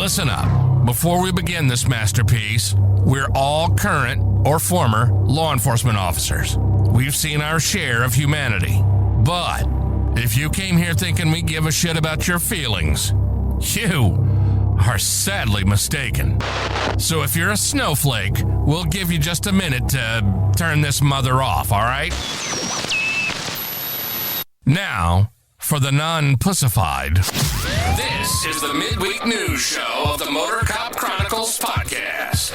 Listen up. Before we begin this masterpiece, we're all current or former law enforcement officers. We've seen our share of humanity. But if you came here thinking we give a shit about your feelings, you are sadly mistaken. So if you're a snowflake, we'll give you just a minute to turn this mother off, all right? Now, for the non-pussified. This is the midweek news show of the MOTORCOP Chronicles podcast.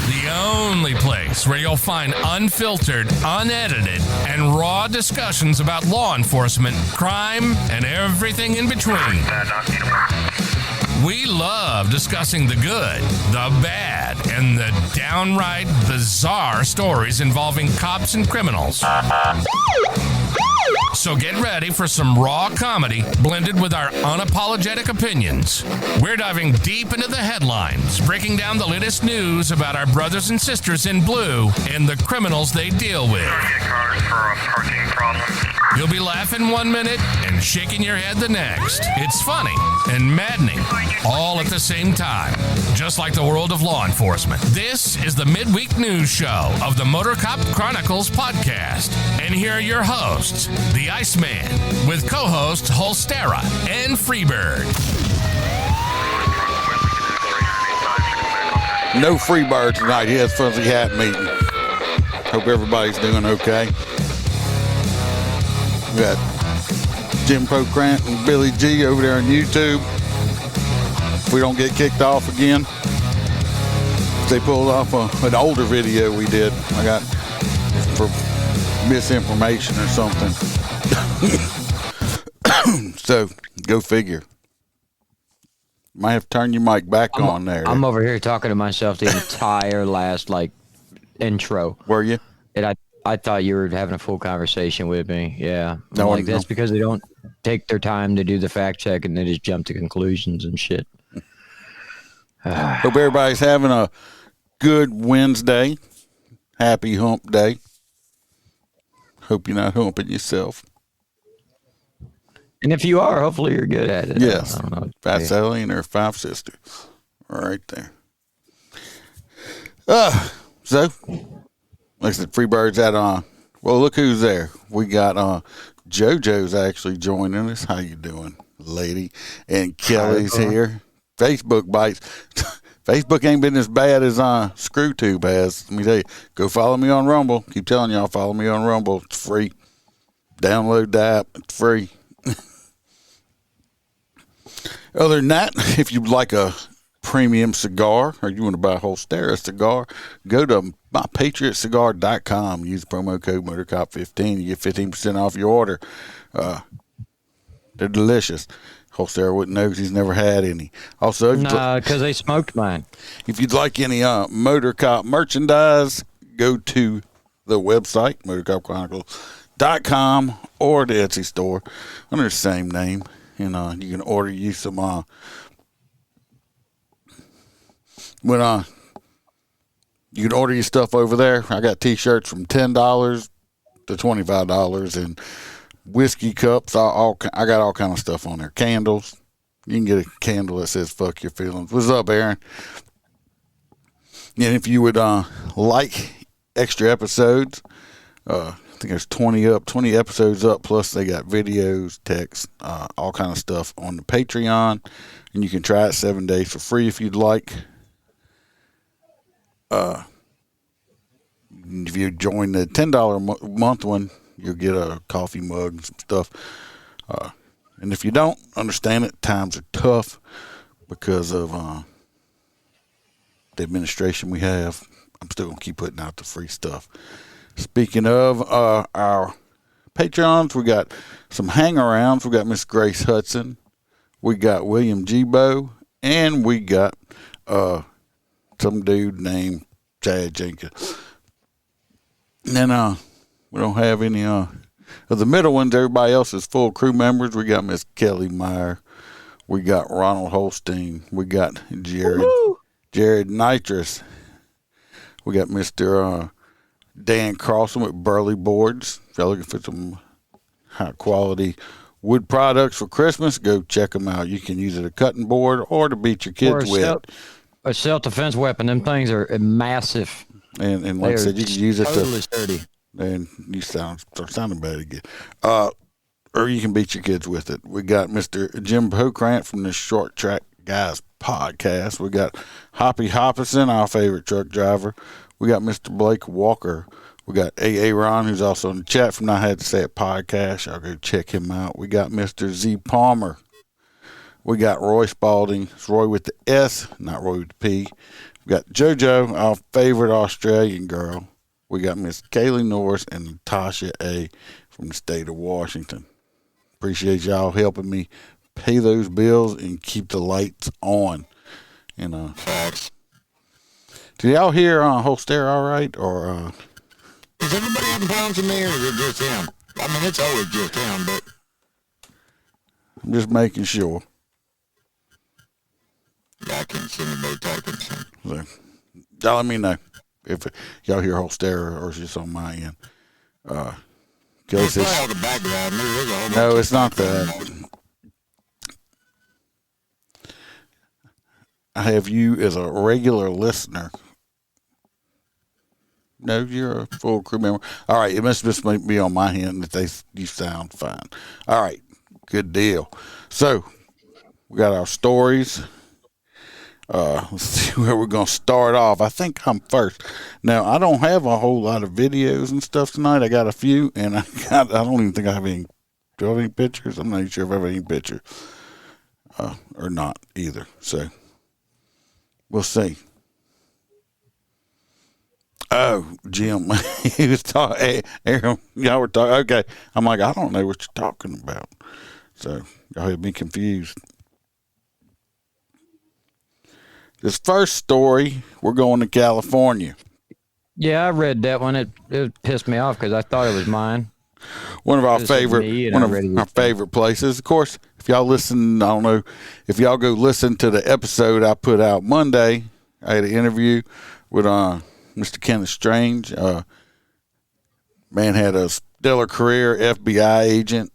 The only place where you'll find unfiltered, unedited, and raw discussions about law enforcement, crime, and everything in between. We love discussing the good, the bad, and the downright bizarre stories involving cops and criminals. So get ready for some raw comedy blended with our unapologetic opinions. We're diving deep into the headlines, breaking down the latest news about our brothers and sisters in blue and the criminals they deal with. You'll be laughing 1 minute and shaking your head the next. It's funny and maddening, all at the same time, just like the world of law enforcement. This is the midweek news show of the MOTORCOP Chronicles podcast. And here are your hosts, the Iceman, with co-hosts Holstera and Freebird. No Freebird tonight. He has Fuzzy Hat meeting. Hope everybody's doing okay. We got Jim Pocrant and Billy G over there on YouTube. If we don't get kicked off again, they pulled off an older video we did. I got for misinformation or something. So, go figure. Might have to turn your mic back on there. I'm over here talking to myself the entire last, intro. Were you? And I thought you were having a full conversation with me. Yeah. No, that's because they don't take their time to do the fact check and they just jump to conclusions and shit. Hope everybody's having a good Wednesday. Happy hump day. Hope you're not humping yourself. And if you are, hopefully you're good at it. Yes. I don't know. Fat Sally and her 5 sisters. Right there. So, like I said, Freebird's at well, look who's there. We got JoJo's actually joining us. How you doing, lady? And Kelly's here. Facebook bites. Facebook ain't been as bad as ScrewTube has. Let me tell you. Go follow me on Rumble. Keep telling y'all, follow me on Rumble. It's free. Download the app. It's free. Other than that, if you'd like a premium cigar or you want to buy a whole Holstera cigar, go to mypatriotcigar.com. Use the promo code MOTORCOP15. You get 15% off your order. They're delicious. Holstera wouldn't know because he's never had any. Also, because they smoked mine. If you'd like any MotorCop merchandise, go to the website, MotorCopChronicles.com, or the Etsy store under the same name. And you can order you some you can order your stuff over there. I got t-shirts from $10 to $25 and whiskey cups. I got all kind of stuff on there. Candles. You can get a candle that says fuck your feelings. What's up, Aaron? And if you would like extra episodes, I think there's 20 episodes up, plus they got videos, text, all kind of stuff on the Patreon, and you can try it 7 days for free if you'd like. If you join the $10 month one, you'll get a coffee mug and some stuff. And if you don't understand it, times are tough because of the administration we have. I'm still going to keep putting out the free stuff. Speaking of our Patreons, we got some hang-arounds. We got Miss Grace Hudson. We got William Gbo. And we got some dude named Chad Jenkins. And then we don't have any of the middle ones. Everybody else is full crew members. We got Miss Kelly Meyer. We got Ronald Holstein. We got Jared Nitrous. We got Mr. Dan Carlson with Burley Boards. If y'all looking for some high quality wood products for Christmas, go check them out. You can use it as a cutting board or to beat your kids with. A self-defense weapon. Them things are massive. And like I said, you can use it totally sturdy. And you sounding bad again. Or you can beat your kids with it. We got Mr. Jim Pokrant from the Short Track Guys podcast. We got Hoppy Hoppison, our favorite truck driver. We got Mr. Blake Walker. We got A.A. Ron, who's also in the chat from I Had to Say It podcast. I'll go check him out. We got Mr. Z Palmer. We got Roy Spalding. It's Roy with the S, not Roy with the P. We got JoJo, our favorite Australian girl. We got Miss Kaylee Norris and Natasha A. from the state of Washington. Appreciate y'all helping me pay those bills and keep the lights on. And did y'all hear Holster all right? Or is everybody having problems with me, or is it just him? I mean, it's always just him, but I'm just making sure. Yeah, I can't see anybody typing. So, y'all let me know if y'all hear Holster or it's just on my end. It's probably all the background. No, it's not that. I have you as a regular listener. No, you're a full crew member. All right, it must just be on my end that you sound fine. All right, good deal. So, we got our stories. Let's see where we're going to start off. I think I'm first. Now, I don't have a whole lot of videos and stuff tonight. I got a few, and I don't even think I have any. Do I have any pictures? I'm not even sure if I have any pictures. Or not either. So, we'll see. Oh, Jim. He was talking. Aaron, y'all were talking. Okay. I'm like, I don't know what you're talking about. So, y'all had me confused. This first story, we're going to California. Yeah, I read that one. It pissed me off because I thought it was mine. One of our favorite places. Of course, if y'all listen, I don't know, if y'all go listen to the episode I put out Monday, I had an interview with Mr. Kenneth Strange. Man had a stellar career, FBI agent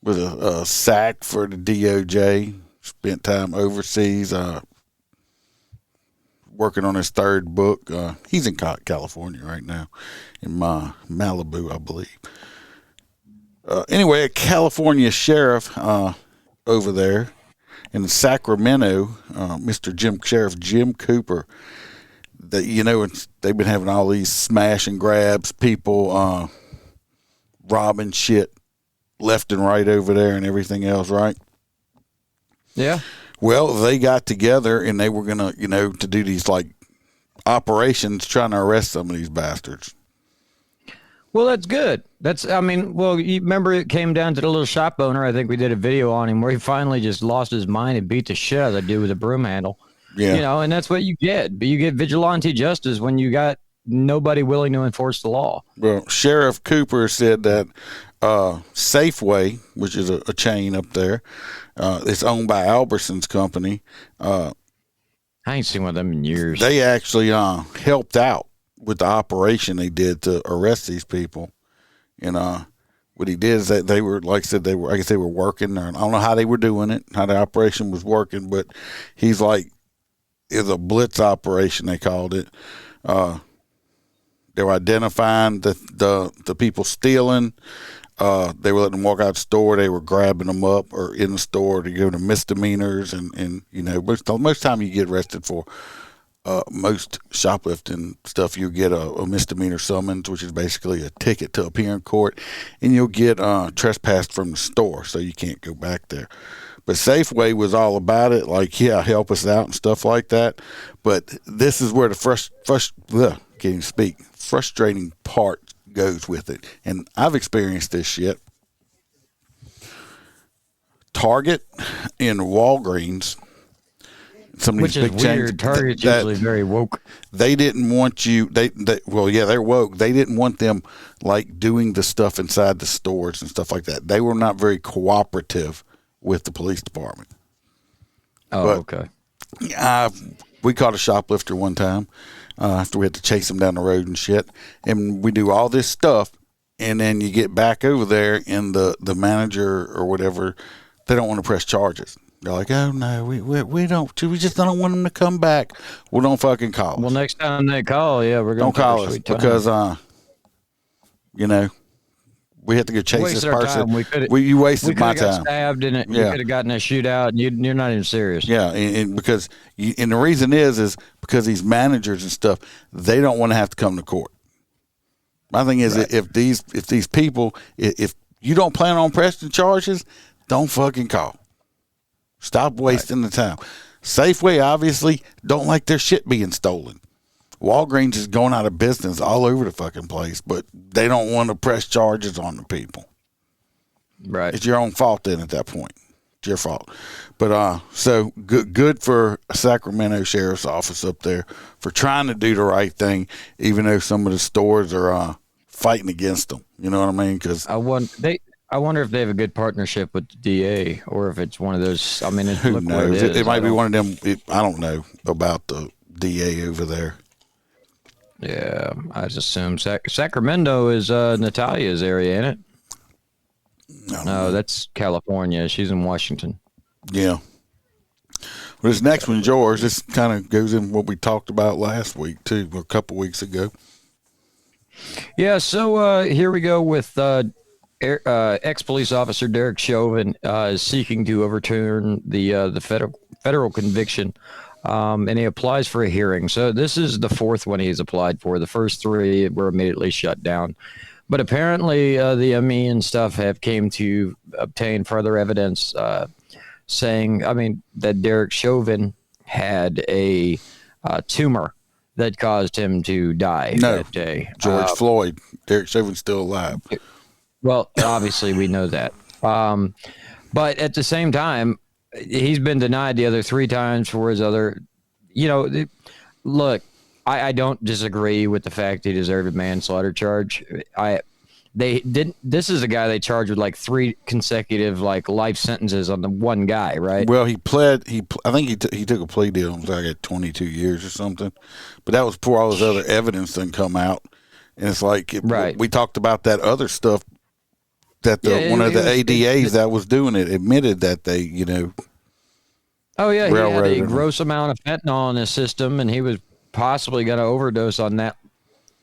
with a SAC for the DOJ. Spent time overseas, working on his third book. He's in California right now, in Malibu, I believe. Anyway, a California sheriff over there in Sacramento, Sheriff Jim Cooper, that they've been having all these smash and grabs, people robbing shit left and right over there and everything else, right? Yeah. Well, they got together and they were gonna, to do these like operations trying to arrest some of these bastards. Well, that's good. You remember it came down to the little shop owner. I think we did a video on him where he finally just lost his mind and beat the shit out of the dude with a broom handle. Yeah. And that's what you get. But you get vigilante justice when you got nobody willing to enforce the law. Well, Sheriff Cooper said that Safeway, which is a chain up there, it's owned by Albertson's company. I ain't seen one of them in years. They actually helped out with the operation they did to arrest these people. And what he did is that they were, like I said, I guess they were working, or I don't know how they were doing it, how the operation was working, but he's like, it's a blitz operation, they called it. They were identifying the people stealing. They were letting them walk out the store. They were grabbing them up or in the store to give them misdemeanors. And most time you get arrested for most shoplifting stuff, you get a misdemeanor summons, which is basically a ticket to appear in court, and you'll get trespassed from the store, so you can't go back there. But Safeway was all about it, like, yeah, help us out and stuff like that. But this is where the frustrating part goes with it. And I've experienced this shit. Target and Walgreens, some of which these is big weird. chains, Target's usually very woke. They didn't want you. They're woke. They didn't want them like doing the stuff inside the stores and stuff like that. They were not very cooperative with the police department. Oh, okay. We caught a shoplifter one time after we had to chase him down the road and shit, and we do all this stuff, and then you get back over there, and the manager or whatever, they don't want to press charges. They're like, oh no, we don't. We just don't want them to come back. Well, don't fucking call us. Well, next time they call, yeah, we're gonna don't call us because you know, we have to go chase this person. You wasted my time. Got stabbed in it. Yeah. You could have gotten a shootout, and you're not even serious. Yeah, and because and the reason is because these managers and stuff, they don't want to have to come to court. My thing is, if these people, if you don't plan on pressing charges, don't fucking call. Stop wasting the time. Safeway obviously don't like their shit being stolen. Walgreens is going out of business all over the fucking place, but they don't want to press charges on the people. Right. It's your own fault then at that point. It's your fault. But so good for Sacramento Sheriff's Office up there for trying to do the right thing, even though some of the stores are fighting against them. You know what I mean? Because I wonder if they have a good partnership with the DA, or if it's one of those. I mean, who knows? It might be one of them. I don't know about the DA over there. Yeah, I just assume Sacramento is Natalia's area, ain't it? No, that's California. She's in Washington. Yeah. Well, this next one's yours. This kind of goes in what we talked about last week, too, a couple weeks ago. Yeah, so here we go with ex-police officer Derek Chauvin is seeking to overturn the federal conviction. And he applies for a hearing. So this is the fourth one he's applied for. The first three were immediately shut down. But apparently the ME and stuff have came to obtain further evidence saying, that Derek Chauvin had a tumor that caused him to die that day. George Floyd. Derek Chauvin's still alive. Well, obviously we know that. But at the same time, he's been denied the other three times for his other, look, I don't disagree with the fact he deserved a manslaughter charge. This is a guy they charged with like 3 consecutive life sentences on the one guy, right? Well, I think he took a plea deal. It was like at 22 years or something. But that was before all this other evidence didn't come out. And it's like, we talked about that other stuff that one of the ADAs that was doing it admitted that they, Oh, yeah, he had a gross amount of fentanyl in his system, and he was possibly going to overdose on that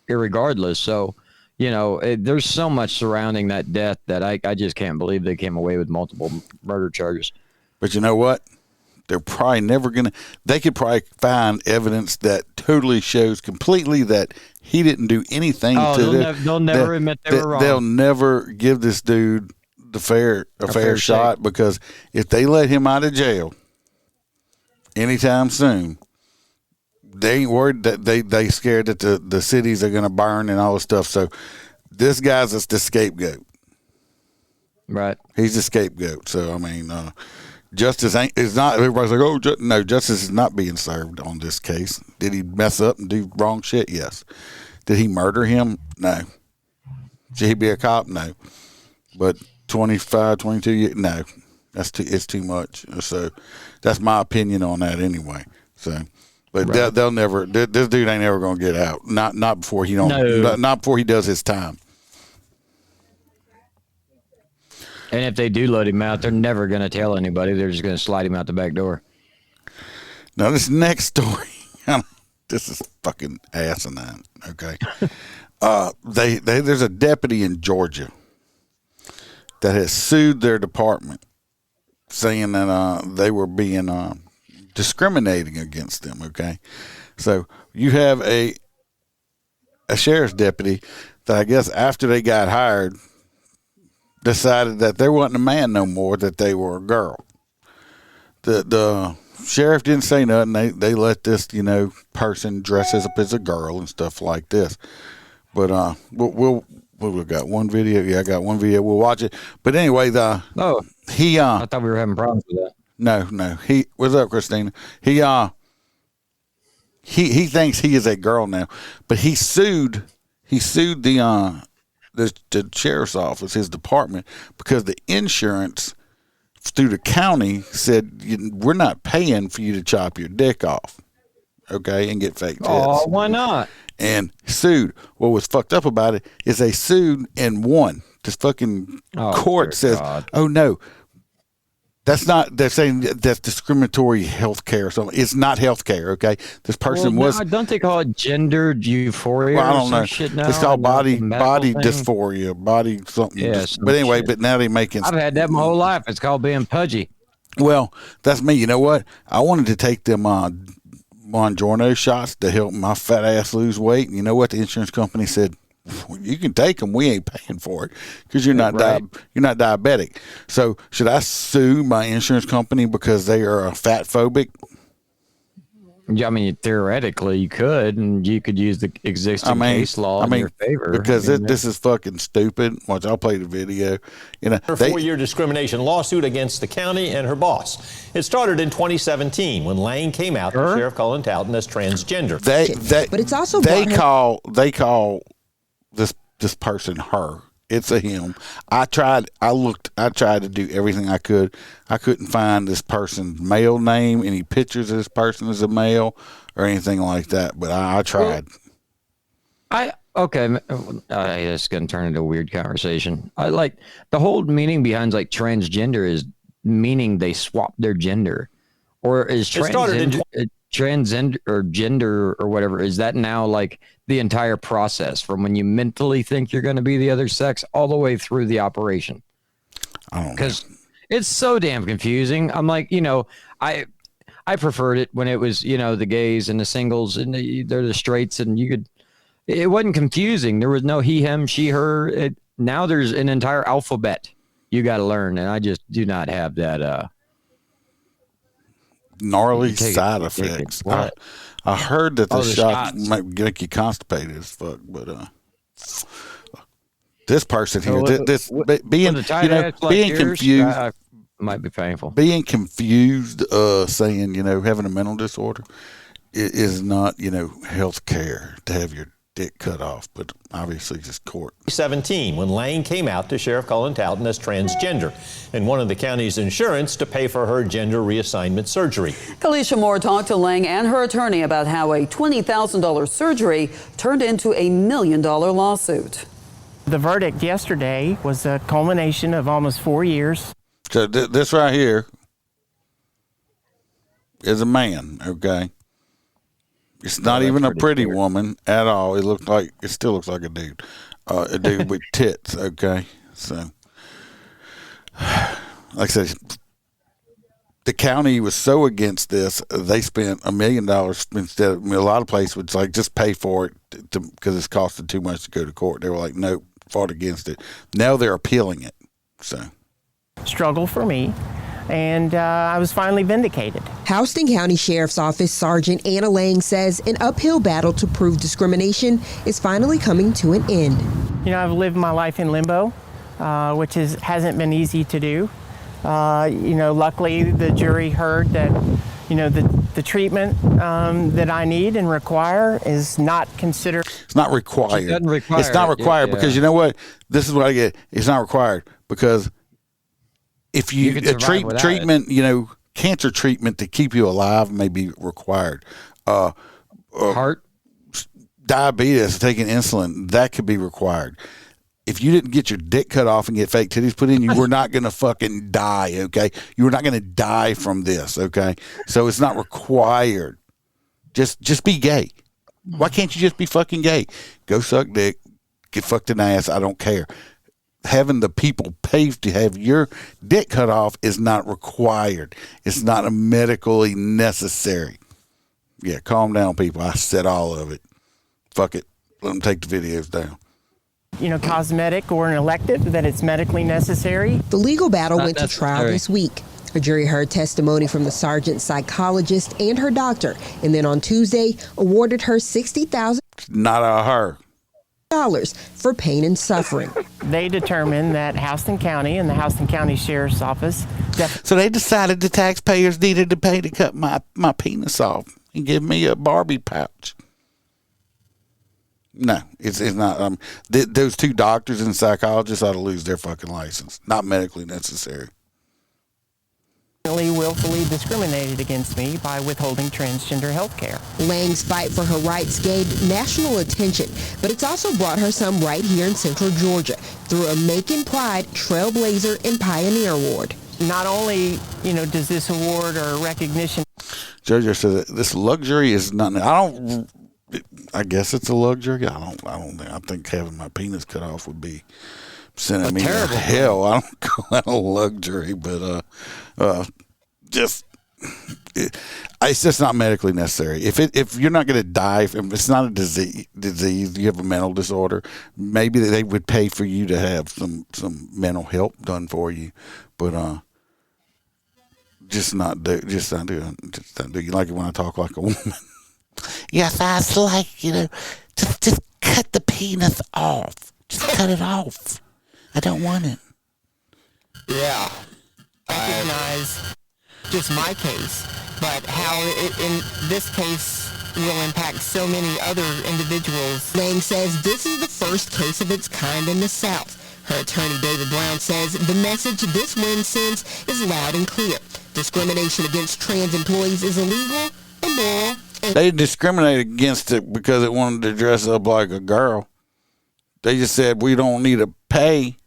irregardless. So, there's so much surrounding that death that I just can't believe they came away with multiple murder charges. But you know what? They're probably never going to – they could probably find evidence that totally shows completely that he didn't do anything to – they'll never admit they were wrong. They'll never give this dude a fair shot because if they let him out of jail anytime soon, they ain't worried that they scared that the cities are going to burn and all this stuff. So this guy's just the scapegoat. Right. He's the scapegoat. So, justice is not, everybody's like, no, justice is not being served on this case. Did he mess up and do wrong shit? Yes. Did he murder him? No. Should he be a cop? No. But 25, 22 years? No. It's too much. So that's my opinion on that anyway. So, but they'll never, this dude ain't ever going to get out. Not before not before he does his time. And if they do let him out, they're never going to tell anybody. They're just going to slide him out the back door. Now, this next story, this is fucking asinine, okay? There's a deputy in Georgia that has sued their department, saying that they were being discriminating against them, okay? So you have a sheriff's deputy that I guess after they got hired decided that they wasn't a man no more, that they were a girl. The sheriff didn't say nothing. They let this, person dresses up as a girl and stuff like this. But we've got one video. Yeah, I got one video. We'll watch it. But anyway, I thought we were having problems with that. No. What's up, Christina? He thinks he is a girl now, but he sued the sheriff's office, his department, because the insurance through the county said we're not paying for you to chop your dick off, okay, and get fake tits. Oh, why not? and sued. What was fucked up about it is they sued and won. This fucking court says, "Oh no, that's not." They're saying that's discriminatory health care or something. It's not health care. Okay, this person was. Don't they call it gender euphoria? Well, I don't know. Shit now? It's called body thing? dysphoria, body something. Yeah, but anyway, shit. but now they making. I've had that my whole life. It's called being pudgy. Well, that's me. You know what? I wanted to take them Mongiorno shots to help my fat ass lose weight. And you know what? The insurance company said, well, you can take them. We ain't paying for it because you're not you're not diabetic. So should I sue my insurance company because they are fat phobic? Yeah, I mean, theoretically, you could, and you could use the existing case law in your favor. Because this is fucking stupid. Watch, I'll play the video. You know, Her 4-year discrimination lawsuit against the county and her boss. It started in 2017 when Lang came out to Sheriff Colin Talton as transgender. But it's also they call this person her. It's a him. I tried to do everything I could. I couldn't find this person's male name, any pictures of this person as a male or anything like that, but I tried. It's going to turn into a weird conversation. I like the whole meaning behind like transgender is meaning they swap their gender, or is transgender or gender or whatever, is that now like the entire process from when you mentally think you're going to be the other sex all the way through the operation? I don't know. Because it's so damn confusing. I'm like, I preferred it when it was, the gays and the singles and they're the straights, and it wasn't confusing. There was no he, him, she, her. Now there's an entire alphabet you got to learn, and I just do not have that gnarly side effects. I heard that the shots might make you constipated as fuck, but this person here, being confused might be painful. Being confused, saying having a mental disorder is not health care to have your dick cut off, but obviously just court. 2017 when Lang came out to Sheriff Colin Talton as transgender and wanted the county's insurance to pay for her gender reassignment surgery. Kalisha Moore talked to Lang and her attorney about how a $20,000 surgery turned into a $1 million lawsuit. The verdict yesterday was a culmination of almost 4 years. So this right here is a man, okay? It's not even a pretty woman at all. It still looks like a dude. A dude with tits, okay? So, like I said, the county was so against this, they spent $1 million instead of, a lot of places would like, just pay for it because it's costing too much to go to court. They were like, nope, fought against it. Now they're appealing it, so. Struggle for me. And I was finally vindicated. Houston County Sheriff's Office Sergeant Anna Lang says an uphill battle to prove discrimination is finally coming to an end. I've lived my life in limbo, which hasn't been easy to do. Luckily the jury heard that, the treatment that I need and require is not considered. It's not required. It's not required because you know what? This is what I get. It's not required because if you treatment, cancer treatment to keep you alive may be required. Heart, diabetes, taking insulin, that could be required. If you didn't get your dick cut off and get fake titties put in, you were not going to fucking die, okay? You were not going to die from this, okay? So it's not required. Just be gay. Why can't you just be fucking gay? Go suck dick, get fucked in the ass, I don't care. Having the people pay to have your dick cut off is not required. It's not medically necessary. Yeah, calm down, people. I said all of it. Fuck it. Let them take the videos down. Cosmetic or an elective, that it's medically necessary. The legal battle went to trial this week. A jury heard testimony from the sergeant's psychologist and her doctor, and then on Tuesday awarded her $60,000. Not her. For pain and suffering. They determined that Houston County and the Houston County Sheriff's Office. So they decided the taxpayers needed to pay to cut my penis off and give me a Barbie pouch. No, it's not. Those two doctors and psychologists ought to lose their fucking license. Not medically necessary. willfully discriminated against me by withholding transgender health care. Lang's fight for her rights gained national attention, but it's also brought her some right here in Central Georgia through a Macon Pride Trailblazer and Pioneer Award. Not only, does this award or recognition... Jojo said that this luxury is not... I guess it's a luxury. I think having my penis cut off would be sending me to hell. I don't call that a luxury, but it's just not medically necessary. If you're not going to die, if it's not a disease, you have a mental disorder, maybe they would pay for you to have some mental help done for you, but just not do. You like it when I talk like a woman. Yes, I was like, just cut the penis off. Just cut it off. I don't want it. Yeah. Recognize just my case, but how in this case will impact so many other individuals. Lang says this is the first case of its kind in the South. Her attorney David Brown says the message this win sends is loud and clear. Discrimination against trans employees is illegal, immoral. They discriminated against it because it wanted to dress up like a girl. They just said we don't need to pay.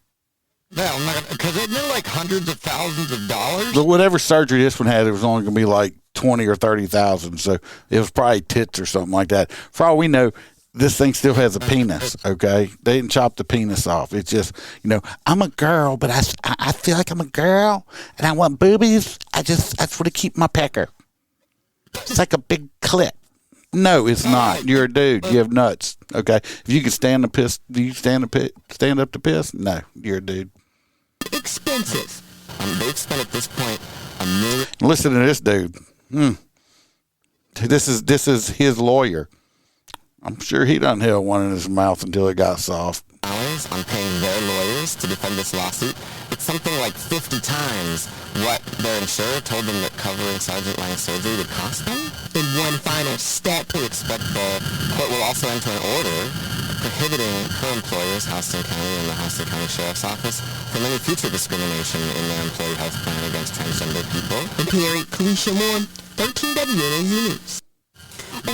Well, because isn't it like hundreds of thousands of dollars? But whatever surgery this one had, it was only going to be like 20 or 30,000. So it was probably tits or something like that. For all we know, this thing still has a penis. Okay, they didn't chop the penis off. It's just I'm a girl, but I feel like I'm a girl and I want boobies. I just want to keep my pecker. It's like a big clip. No, it's not. You're a dude. You have nuts. Okay. If you can stand to piss, do you stand up to piss? No, you're a dude. Expensive. They've spent at this point $1 million. Listen to this dude. This is his lawyer. I'm sure he done held one in his mouth until it got soft. On paying their lawyers to defend this lawsuit. It's something like 50 times what their insurer told them that covering Sergeant Lang's surgery would cost them. In one final step, We expect the court will also enter an order prohibiting her employers, Houston County and the Houston County Sheriff's Office, from any future discrimination in their employee health plan against transgender people. In Perry, Kalisha Moore, 13 WNAZ News.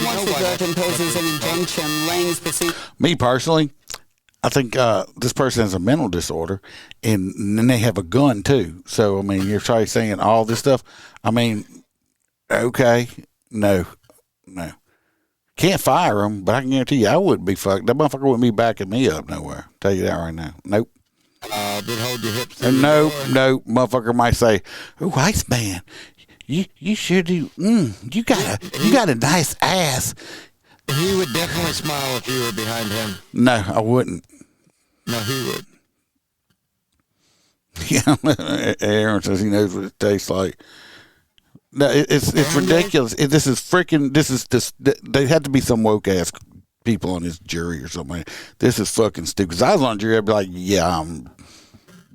Once the judge imposes an injunction, Lang's proceed. Me personally, I think this person has a mental disorder, and then they have a gun too. So I mean, you're trying saying all this stuff. I mean, okay, no, can't fire him, but I can guarantee you, I wouldn't be fucked. That motherfucker wouldn't be backing me up nowhere. Tell you that right now. Nope. Did hold your hips. No, motherfucker might say, "Oh, Iceman, you sure do. You got a nice ass." He would definitely smile if you were behind him. No, I wouldn't. No, he would. Yeah, Aaron says he knows what it tastes like. No, it's ridiculous. This is they had to be some woke ass people on this jury or something. This is fucking stupid. 'Cause I was on jury, I'd be like, yeah,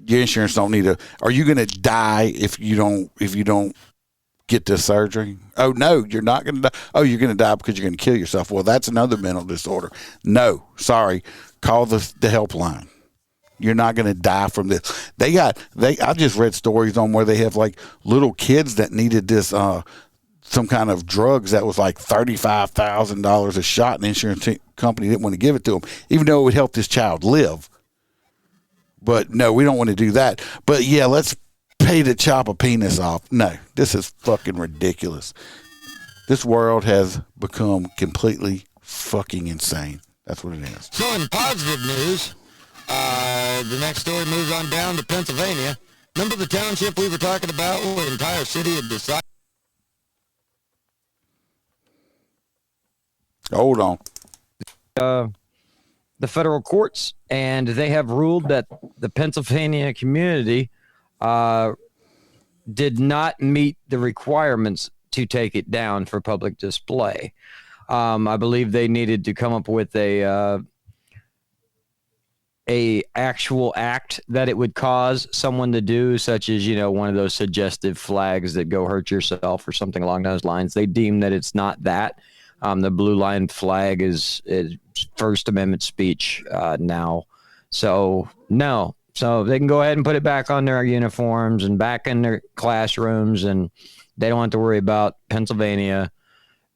your insurance don't need to. Are you gonna die if you don't get this surgery? Oh no, you're not gonna die. Oh, you're gonna die because you're gonna kill yourself. Well, that's another mental disorder. No, sorry, call the helpline. You're not going to die from this. I just read stories on where they have like little kids that needed this, some kind of drugs that was like $35,000 a shot, and the insurance company didn't want to give it to them, even though it would help this child live. But no, we don't want to do that. But yeah, let's pay to chop a penis off. No, this is fucking ridiculous. This world has become completely fucking insane. That's what it is. So in positive news, the next story moves on down to Pennsylvania. Remember the township we were talking about where the entire city had decided? Hold on. The federal courts, and they have ruled that the Pennsylvania community did not meet the requirements to take it down for public display. I believe they needed to come up with a actual act that it would cause someone to do, such as, one of those suggestive flags that go hurt yourself or something along those lines. They deem that it's not that. The blue line flag is First Amendment speech now. So no, So they can go ahead and put it back on their uniforms and back in their classrooms, and they don't have to worry about Pennsylvania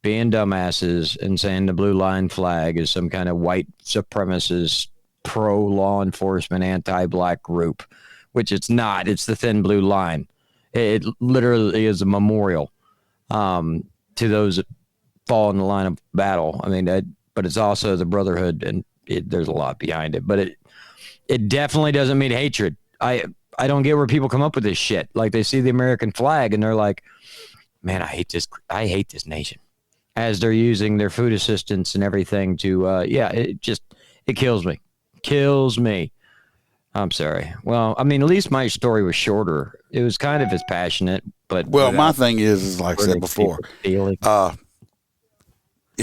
being dumbasses and saying the blue line flag is some kind of white supremacist, pro law enforcement, anti-black group, which it's not. It's the thin blue line. It literally is a memorial to those that fall in the line of battle. I mean, but it's also the brotherhood, and there's a lot behind it. But it definitely doesn't mean hatred. I don't get where people come up with this shit. Like, they see the American flag and they're like, man, I hate this nation. As they're using their food assistance and everything to, it kills me. Kills me. I'm sorry. Well, I mean, at least my story was shorter. It was kind of as passionate, but. Well, my thing is like I said before, if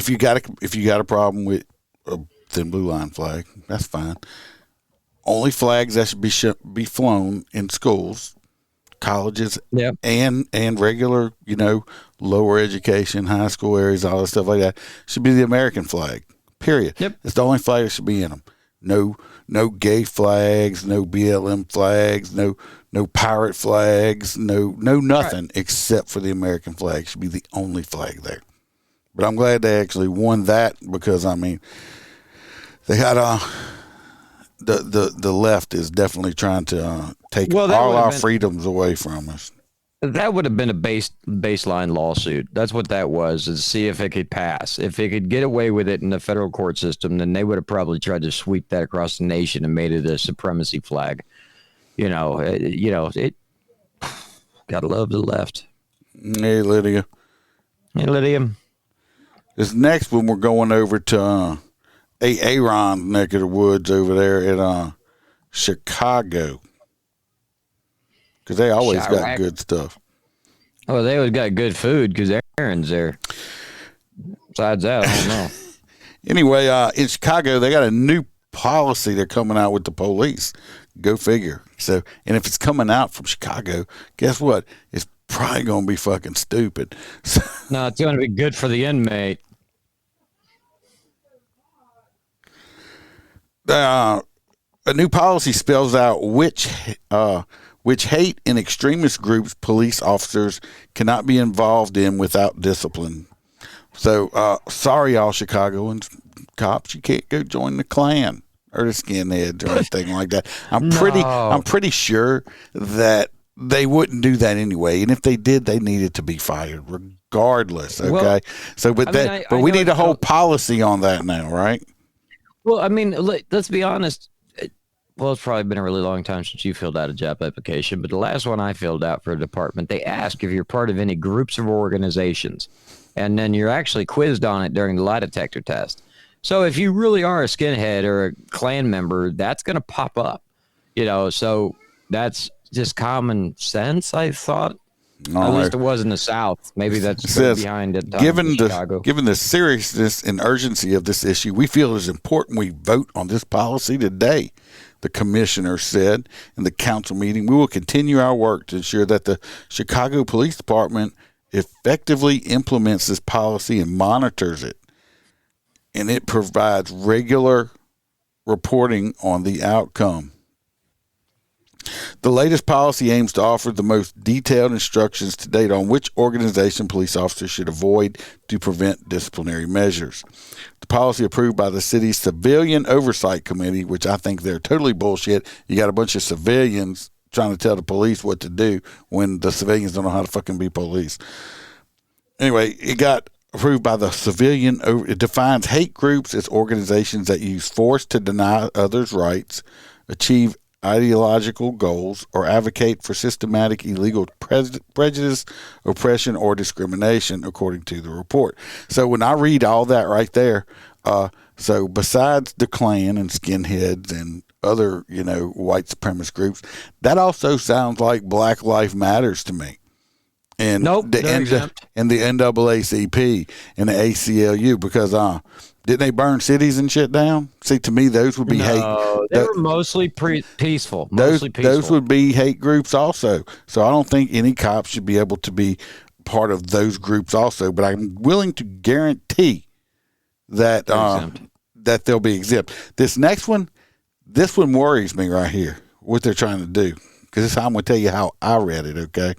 you got a problem with a thin blue line flag, that's fine. Only flags that should be flown in schools, colleges, and regular, lower education, high school areas, all that stuff like that, should be the American flag. Period. Yep. It's the only flag that should be in them. No gay flags, no BLM flags, no pirate flags, no nothing except for the American flag should be the only flag there. But I'm glad they actually won that, because I mean, they had the left is definitely trying to take all our freedoms away from us. That would have been a baseline lawsuit. That's what that was, is see if it could pass. If it could get away with it in the federal court system, then they would have probably tried to sweep that across the nation and made it a supremacy flag. Gotta love the left. Hey, Lydia. This next one, we're going over to Aaron's neck of the woods over there in Chicago, because they always got good stuff. Oh, they always got good food because Aaron's there. Besides that, I don't know. Anyway, in Chicago, they got a new policy they're coming out with the police. Go figure. So, and if it's coming out from Chicago, guess what? It's probably going to be fucking stupid. No, it's going to be good for the inmate. A new policy spells out which hate and extremist groups police officers cannot be involved in without discipline. So, sorry, all Chicagoans, cops, you can't go join the Klan or the skinheads or anything like that. I'm pretty sure that they wouldn't do that anyway, and if they did, they needed to be fired regardless. Okay, well, so but we need a whole policy on that now, right? Well, I mean, let's be honest. Well, it's probably been a really long time since you filled out a job application, but the last one I filled out for a department, they ask if you're part of any groups or organizations, and then you're actually quizzed on it during the lie detector test. So if you really are a skinhead or a Klan member, that's going to pop up, so that's just common sense, I thought. At least it was in the South. Maybe that's behind it. Given the seriousness and urgency of this issue, we feel it is important we vote on this policy today, the commissioner said in the council meeting. We will continue our work to ensure that the Chicago Police Department effectively implements this policy and monitors it, and it provides regular reporting on the outcome. The latest policy aims to offer the most detailed instructions to date on which organization police officers should avoid to prevent disciplinary measures. The policy approved by the city's Civilian Oversight Committee, which I think they're totally bullshit. You got a bunch of civilians trying to tell the police what to do when the civilians don't know how to fucking be police. Anyway, it got approved by the Civilian. It defines hate groups as organizations that use force to deny others' rights, achieve ideological goals, or advocate for systematic illegal prejudice, oppression, or discrimination, according to the report. So when I read all that right there, so besides the Klan and skinheads and other, white supremacist groups, that also sounds like Black Lives Matters to me. And nope, the NAACP and the ACLU, because didn't they burn cities and shit down? See, to me, those would be hate. They were mostly peaceful. Those would be hate groups also. So I don't think any cop should be able to be part of those groups also. But I'm willing to guarantee that that they'll be exempt. This next one, worries me right here. what they're trying to do, because I'm going to tell you how I read it, okay?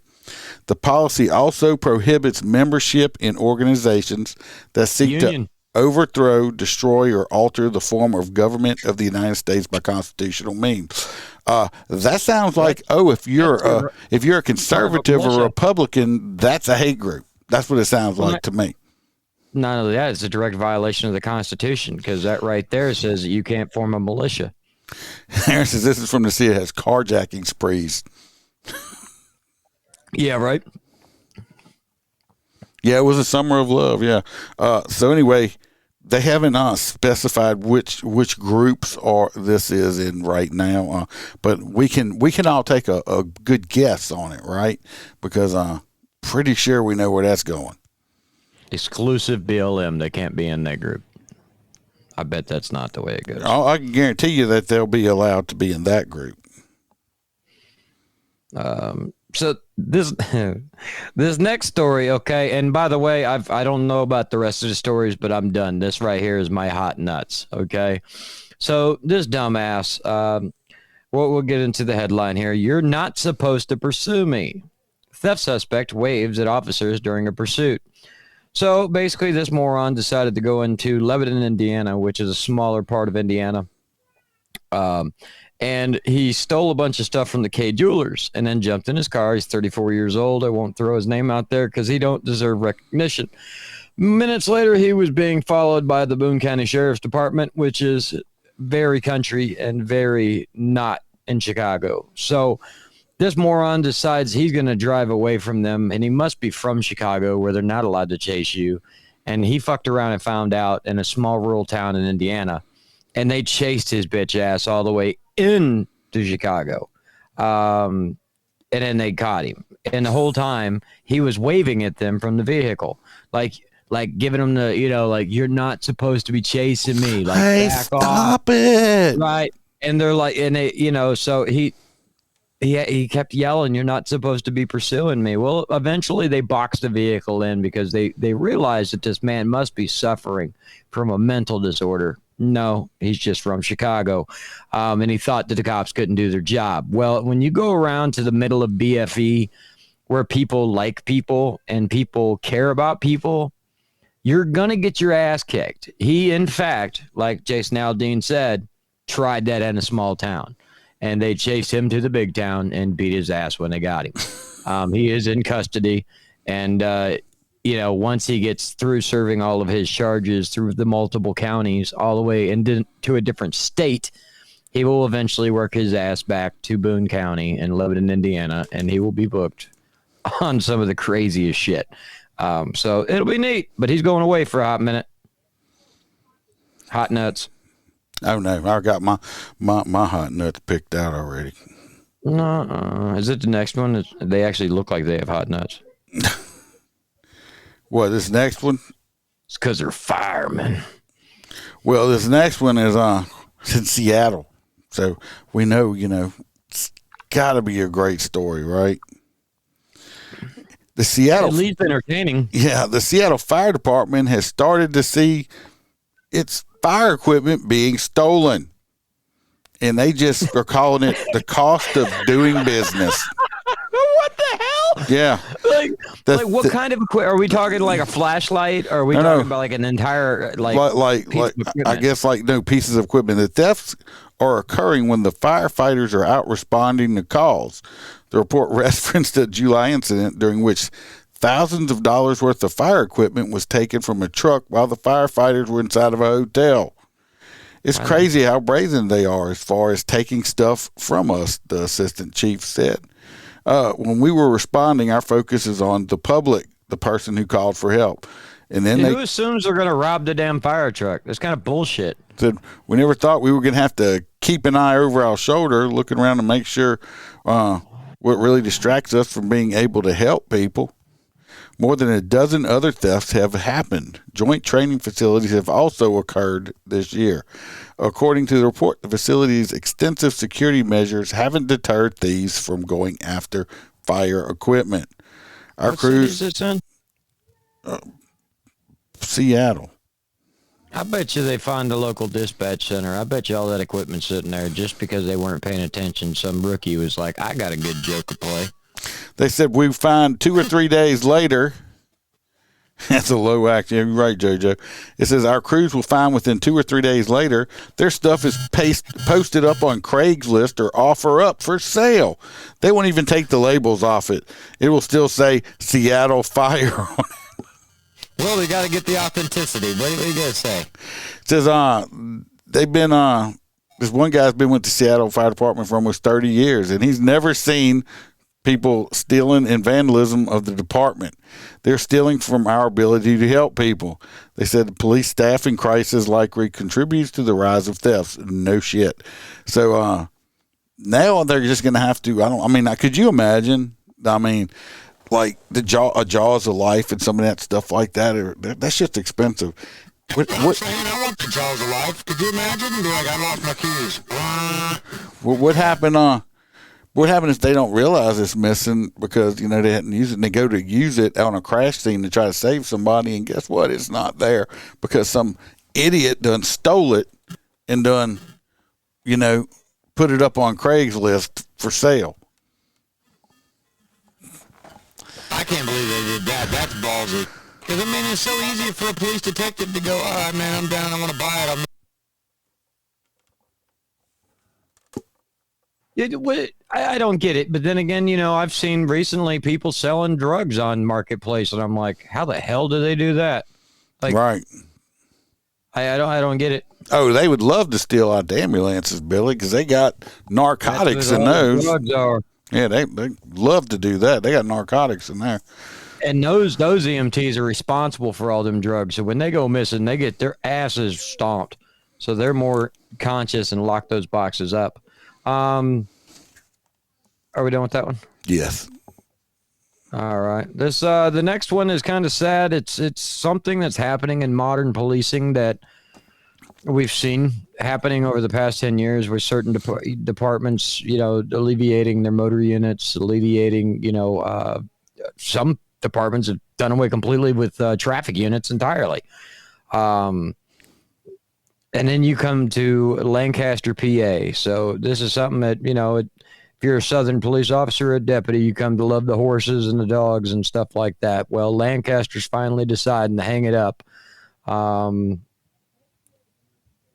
The policy also prohibits membership in organizations that seek to overthrow, destroy, or alter the form of government of the United States by constitutional means. That sounds like, if you're a conservative or Republican, that's a hate group. That's what it sounds like to me. Not only that, it's a direct violation of the Constitution, because that right there says that you can't form a militia. Aaron says this is from the city that has carjacking sprees. Yeah, right. Yeah, it was a summer of love. Yeah. So anyway, they haven't specified which groups this is in right now, but we can all take a good guess on it, right? Because pretty sure we know where that's going. Exclusive BLM. They can't be in that group. I bet that's not the way it goes. Oh, I can guarantee you that they'll be allowed to be in that group. So this next story, okay, and by the way, I don't know about the rest of the stories, but I'm done. This right here is my hot nuts, okay? So this dumbass, we'll get into the headline here. You're not supposed to pursue me. Theft suspect waves at officers during a pursuit. So basically this moron decided to go into Lebanon, Indiana, which is a smaller part of Indiana. And he stole a bunch of stuff from the K Jewelers and then jumped in his car. He's 34 years old. I won't throw his name out there because he don't deserve recognition. Minutes later, he was being followed by the Boone County Sheriff's Department, which is very country and very not in Chicago. So this moron decides he's going to drive away from them, and he must be from Chicago where they're not allowed to chase you. And he fucked around and found out in a small rural town in Indiana, and they chased his bitch ass all the way into Chicago. And then they caught him. And the whole time he was waving at them from the vehicle, like giving them the, like, you're not supposed to be chasing me. Like, hey, back stop off. it. Right. And they're like, and they, so he kept yelling, you're not supposed to be pursuing me. Well, eventually they boxed the vehicle in because they realized that this man must be suffering from a mental disorder. No, he's just from Chicago. And he thought that the cops couldn't do their job. Well, when you go around to the middle of BFE where people like people and people care about people, you're going to get your ass kicked. He, in fact, like Jason Aldean said, tried that in a small town. And they chased him to the big town and beat his ass when they got him. He is in custody. And, once he gets through serving all of his charges through the multiple counties all the way into a different state, he will eventually work his ass back to Boone County in Lebanon, Indiana, and he will be booked on some of the craziest shit. So it'll be neat, but he's going away for a hot minute. Hot nuts. Oh no, I got my hot nuts picked out already. No, is it the next one? They actually look like they have hot nuts. What, this next one? It's because they're firemen. Well, this next one is it's in Seattle, so we know it's got to be a great story, right? The Seattle, at least entertaining. Yeah, the Seattle Fire Department has started to see its fire equipment being stolen, and they just are calling it the cost of doing business. What the hell? Yeah. Like what kind of equipment? Are we talking like a flashlight? Or are we talking about like an entire like I guess pieces of equipment? The thefts are occurring when the firefighters are out responding to calls. The report referenced a July incident during which thousands of dollars worth of fire equipment was taken from a truck while the firefighters were inside of a hotel. It's crazy how brazen they are as far as taking stuff from us, the assistant chief said. When we were responding, our focus is on the public, the person who called for help. And then who assumes they're going to rob the damn fire truck? That's kind of bullshit. Said, we never thought we were going to have to keep an eye over our shoulder, looking around to make sure what really distracts us from being able to help people. More than a dozen other thefts have happened. Joint training facilities have also occurred this year. According to the report, the facility's extensive security measures haven't deterred thieves from going after fire equipment. Our what crews, city is this in? Seattle. I bet you they find a local dispatch center. I bet you all that equipment's sitting there just because they weren't paying attention. Some rookie was like, I got a good joke to play. They said we find 2 or 3 days later. That's a low act. You're right, JoJo. It says our crews will find within 2 or 3 days later their stuff is posted up on Craigslist or offer up for sale. They won't even take the labels off it. It will still say Seattle Fire on it. Well, we got to get the authenticity. What are you going to say? It says they've been this one guy's been with the Seattle Fire Department for almost 30 years, and he's never seen people stealing and vandalism of the department. They're stealing from our ability to help people. They said the police staffing crisis likely contributes to the rise of thefts. No shit. So now they're just going to have to. Could you imagine? Like a Jaws of Life and some of that stuff like that. That's just expensive. I'm saying I want the Jaws of Life. Could you imagine? Be like, I lost my keys. What happened? What happens if they don't realize it's missing because, they hadn't used it and they go to use it on a crash scene to try to save somebody, and guess what? It's not there because some idiot done stole it and done, put it up on Craigslist for sale. I can't believe they did that. That's ballsy. Because, it's so easy for a police detective to go, all right, man, I'm down, I want to buy it. I don't get it, but then again, I've seen recently people selling drugs on Marketplace, and I'm like, how the hell do they do that? Like, right. I don't get it. Oh, they would love to steal out the ambulances, Billy, because they got narcotics in those. Drugs are. Yeah, they love to do that. They got narcotics in there. And those EMTs are responsible for all them drugs. So when they go missing, they get their asses stomped. So they're more conscious and lock those boxes up. Are we done with that one? Yes. All right. This the next one is kind of sad. It's something that's happening in modern policing that we've seen happening over the past 10 years with certain departments, alleviating their motor units, alleviating, some departments have done away completely with traffic units entirely. And then you come to Lancaster, PA. So this is something that, if you're a Southern police officer or a deputy, you come to love the horses and the dogs and stuff like that. Well, Lancaster's finally deciding to hang it up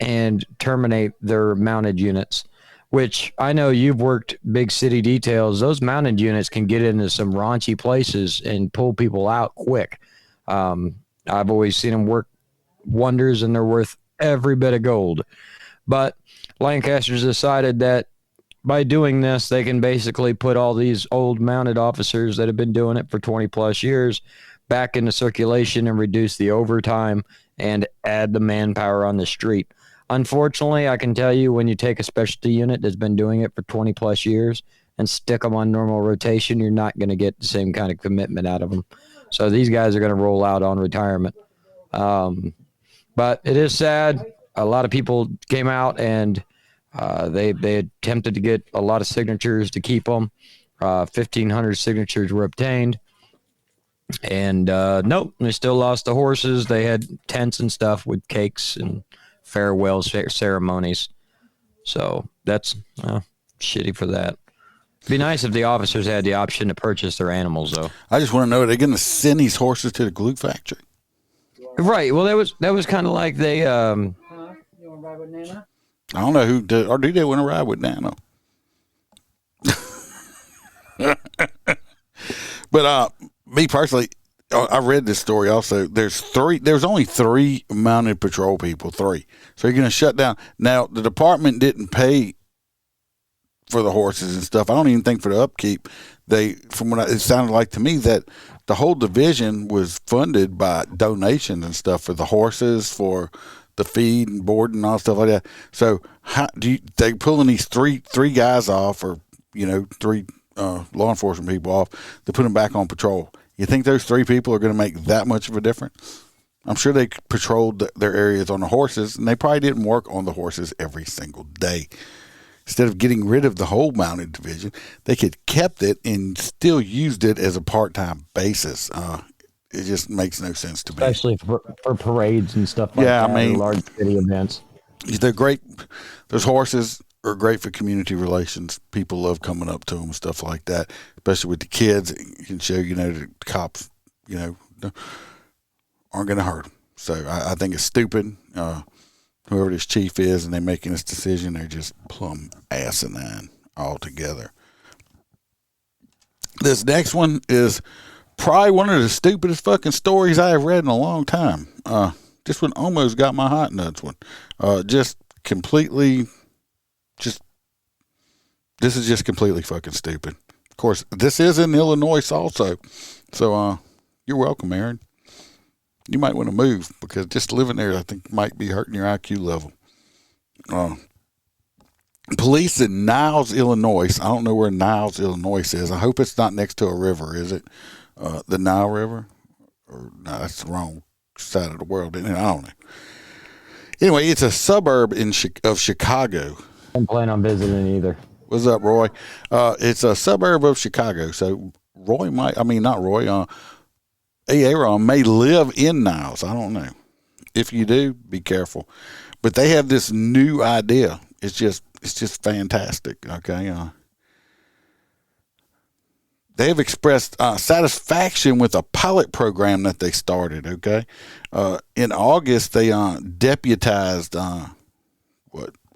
and terminate their mounted units, which I know you've worked big city details. Those mounted units can get into some raunchy places and pull people out quick. I've always seen them work wonders, and they're worth every bit of gold. But Lancaster's decided that by doing this, they can basically put all these old mounted officers that have been doing it for 20 plus years back into circulation and reduce the overtime and add the manpower on the street. Unfortunately, I can tell you, when you take a specialty unit that's been doing it for 20 plus years and stick them on normal rotation, you're not going to get the same kind of commitment out of them. So these guys are going to roll out on retirement. But it is sad. A lot of people came out and they attempted to get a lot of signatures to keep them. 1,500 signatures were obtained. And nope, they still lost the horses. They had tents and stuff with cakes and farewell ceremonies. So that's shitty for that. It'd be nice if the officers had the option to purchase their animals, though. I just want to know, are they going to send these horses to the glue factory? Right. Well, that was kind of like they. You want to ride with Nana? I don't know who did, or do they want to ride with Nana? But me personally, I read this story also. There's only 3 mounted patrol people, 3. So you're going to shut down. Now, the department didn't pay for the horses and stuff. I don't even think for the upkeep. It sounded like to me that the whole division was funded by donations and stuff for the horses, for the feed and board and all stuff like that. So how they pulling these three guys off, or 3 law enforcement people off, to put them back on patrol? You think those 3 people are going to make that much of a difference? I'm sure they patrolled their areas on the horses, and they probably didn't work on the horses every single day. Instead of getting rid of the whole mounted division, they could kept it and still used it as a part-time basis. It just makes no sense to me. Especially for parades and stuff like that. I mean, large city events. They're great. Those horses are great for community relations. People love coming up to them and stuff like that, especially with the kids. You can show, the cops, aren't going to hurt them. So I think it's stupid. Whoever this chief is and they're making this decision, they're just plumb asinine altogether. This next one is probably one of the stupidest fucking stories I have read in a long time. This one almost got my hot nuts one. This is just completely fucking stupid. Of course, this is in Illinois also. So, you're welcome, Aaron. You might want to move because just living there, I think, might be hurting your IQ level. Police in Niles, Illinois. I don't know where Niles, Illinois is. I hope it's not next to a river, is it? The Nile River? Or no, that's the wrong side of the world, isn't it? I don't know. Anyway, it's a suburb of Chicago. I don't plan on visiting either. What's up, Roy? It's a suburb of Chicago. So Aaron may live in Niles. I don't know. If you do, be careful. But they have this new idea. It's just fantastic. Okay. They have expressed satisfaction with a pilot program that they started. Okay. In August, they deputized a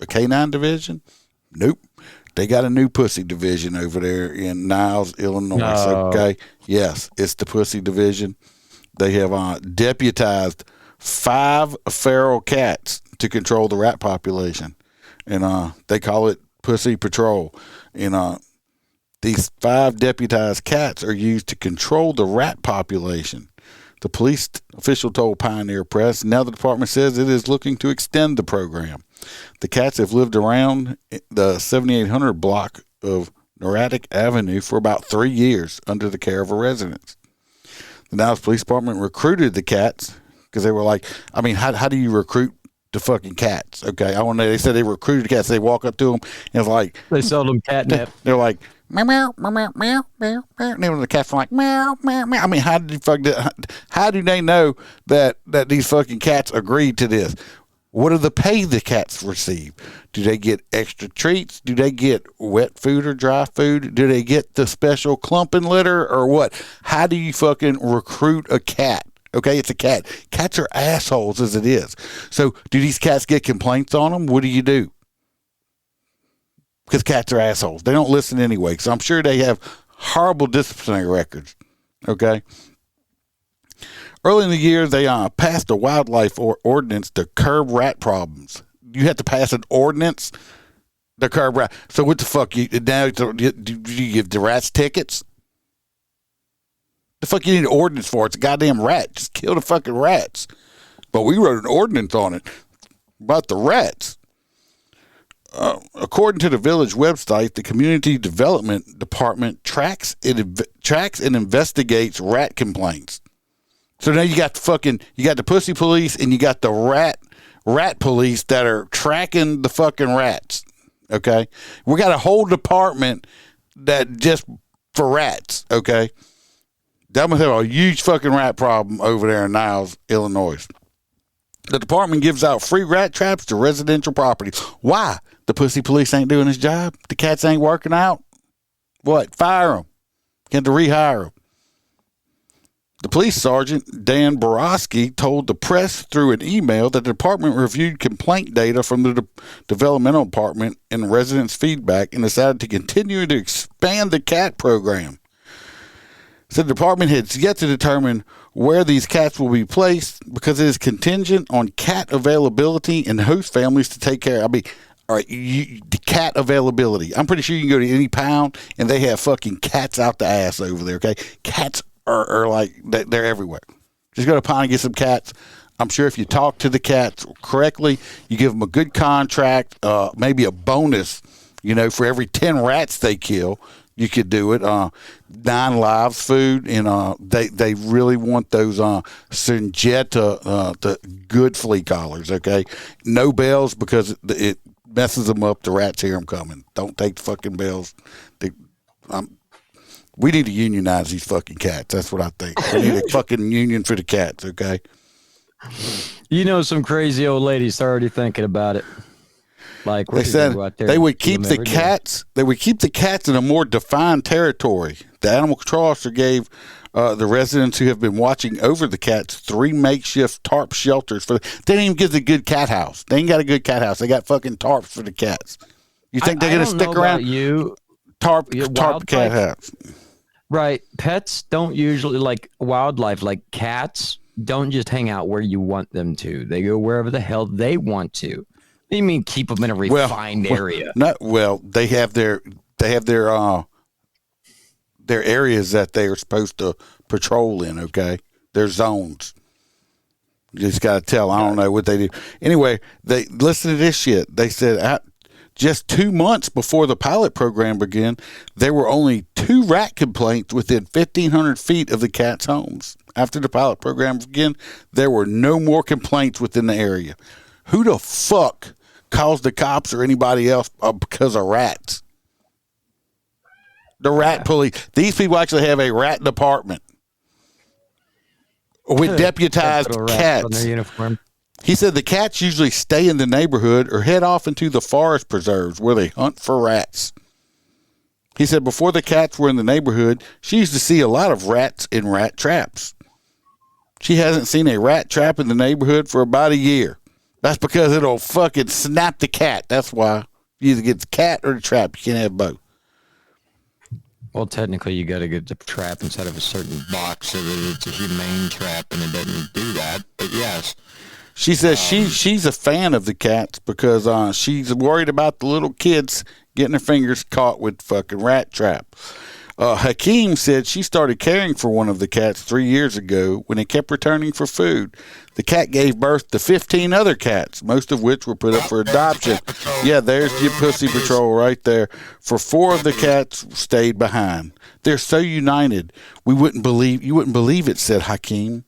canine division. Nope. They got a new pussy division over there in Niles, Illinois. No. Okay. Yes, it's the pussy division. They have deputized 5 feral cats to control the rat population. And they call it Pussy Patrol. And these 5 deputized cats are used to control the rat population. The police official told Pioneer Press, now the department says it is looking to extend the program. The cats have lived around the 7800 block of Neurotic Avenue for about 3 years under the care of a resident. The Niles Police Department recruited the cats because they were like, I mean, how do you recruit the fucking cats? Okay, they said they recruited the cats. They walk up to them and it's like they sold them catnip. They're like meow meow meow meow meow meow meow. And the cats are like meow meow meow. I mean, how do they know that these fucking cats agreed to this? What do the pay the cats receive? Do they get extra treats? Do they get wet food or dry food? Do they get the special clumping litter or what? How do you fucking recruit a cat? Okay, it's a cat. Cats are assholes as it is. So do these cats get complaints on them? What do you do? Because cats are assholes. They don't listen anyway. So I'm sure they have horrible disciplinary records. Okay. Early in the year, they passed a wildlife ordinance to curb rat problems. You have to pass an ordinance to curb rat. So what the fuck? Do you give the rats tickets? The fuck you need an ordinance for? It's a goddamn rat. Just kill the fucking rats. But we wrote an ordinance on it about the rats. According to the village website, the community development department tracks and investigates rat complaints. So now you got the pussy police and you got the rat police that are tracking the fucking rats. Okay. We got a whole department that just for rats. Okay. That must have a huge fucking rat problem over there in Niles, Illinois. The department gives out free rat traps to residential properties. Why? The pussy police ain't doing his job. The cats ain't working out. What? Fire them. Get to rehire them. The police sergeant, Dan Borowski, told the press through an email that the department reviewed complaint data from the developmental department and residents' feedback and decided to continue to expand the cat program. Said the department has yet to determine where these cats will be placed because it is contingent on cat availability and host families to take care. I mean, all right, the cat availability. I'm pretty sure you can go to any pound and they have fucking cats out the ass over there, okay? Cats are like, they're everywhere. Just go to Pine and get some cats. I'm sure if you talk to the cats correctly, you give them a good contract, maybe a bonus, for every 10 rats they kill, you could do it. 9 lives food, and they really want those Syngenta, the good flea collars, okay? No bells because it messes them up. The rats hear them coming. Don't take the fucking bells. We need to unionize these fucking cats. That's what I think. We need a fucking union for the cats, okay? You know, some crazy old ladies already thinking about it. Like they said they would keep the cats. They would keep the cats in a more defined territory. The animal control officer gave the residents who have been watching over the cats 3 makeshift tarp shelters for. They didn't even give the good cat house. They ain't got a good cat house. They got fucking tarps for the cats. You think they're gonna stick around? Tarp cat house. Right. Pets don't usually, like wildlife, like cats, don't just hang out where you want them to. They go wherever the hell they want to. What do you mean keep them in a refined area? They have their areas that they are supposed to patrol in, okay? Their zones. You just got to tell. I don't know what they do. Anyway, they listen to this shit. They said just 2 months before the pilot program began, there were only 2 rat complaints within 1,500 feet of the cats' homes. After the pilot program began, there were no more complaints within the area. Who the fuck calls the cops or anybody else because of rats? The rat police. These people actually have a rat department with deputized cats. On their uniform. He said the cats usually stay in the neighborhood or head off into the forest preserves where they hunt for rats. He said before the cats were in the neighborhood, she used to see a lot of rats in rat traps. She hasn't seen a rat trap in the neighborhood for about a year. That's because it'll fucking snap the cat. That's why. You either get the cat or the trap. You can't have both. Well, technically, you got to get the trap inside of a certain box so that it's a humane trap and it doesn't do that. But yes. She says she's a fan of the cats because she's worried about the little kids getting their fingers caught with fucking rat trap. Hakeem said she started caring for one of the cats 3 years ago when it kept returning for food. The cat gave birth to 15 other cats, most of which were put up for adoption. Yeah, there's your pussy patrol right there. For 4 of the cats stayed behind. They're so united. You wouldn't believe it, said Hakeem.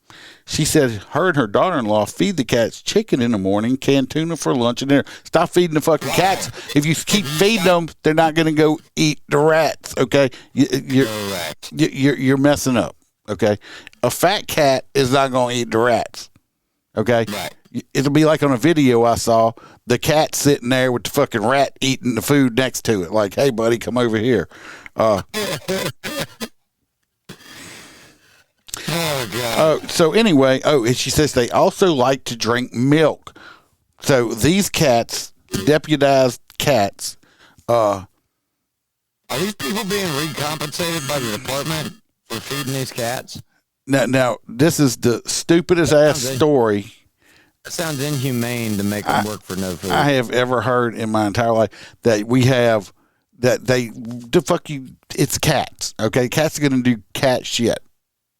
She said her and her daughter-in-law feed the cats chicken in the morning, canned tuna for lunch and dinner. Stop feeding the fucking cats. If you keep feeding them, they're not going to go eat the rats, okay? You're messing up, okay? A fat cat is not going to eat the rats, okay? Right. It'll be like on a video I saw, the cat sitting there with the fucking rat eating the food next to it. Like, hey, buddy, come over here. Oh, God. So anyway, and she says they also like to drink milk. So these cats, deputized cats, are these people being recompensated by the department for feeding these cats? Now this is the stupidest ass story. It sounds inhumane to make them work for no food. I have ever heard in my entire life that we have it's cats. Okay, cats are gonna do cat shit.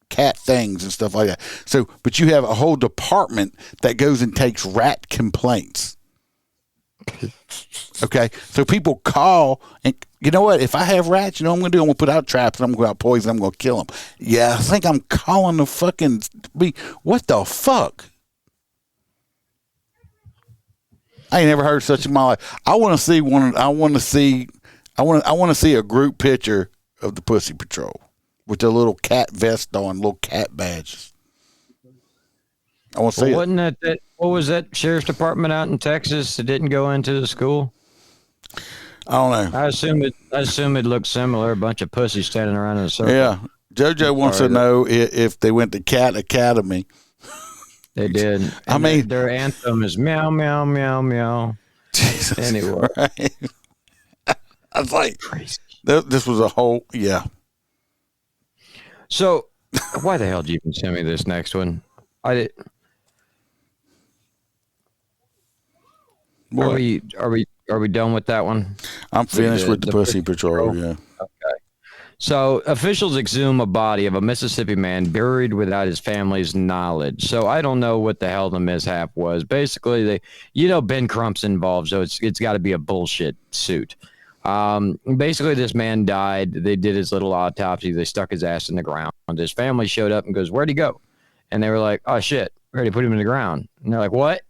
Cat things and stuff like that. So, but you have a whole department that goes and takes rat complaints. Okay, so people call, and you know what? If I have rats, you know what I'm going to do? I'm going to put out traps, and I'm going to go out poison. I'm going to kill them. Yeah, I think I'm calling the fucking. What the fuck? I ain't never heard such in my life. I want to see one. I want to see a group picture of the Pussy Patrol. With the little cat vest on, little cat badges. I want to see it. Wasn't that what was that sheriff's department out in Texas that didn't go into the school? I don't know. I assume it looked similar. A bunch of pussies standing around in a circle. Yeah. JoJo wants to know if they went to Cat Academy. They did. I mean, their anthem is meow, meow, meow, meow. Jesus anyway. Christ. I was like, this was a whole, yeah. So, why the hell did you even send me this next one? I did. What? Are we done with that one? I'm finished with the Pussy Patrol. Yeah. Okay. So, officials exhume a body of a Mississippi man buried without his family's knowledge. So, I don't know what the hell the mishap was. Basically, Ben Crump's involved, so it's got to be a bullshit suit. Basically, this man died. They did his little autopsy. They stuck his ass in the ground. His family showed up and goes, "Where'd he go?" And they were like, "Oh shit, we already put him in the ground." And they're like, "What?"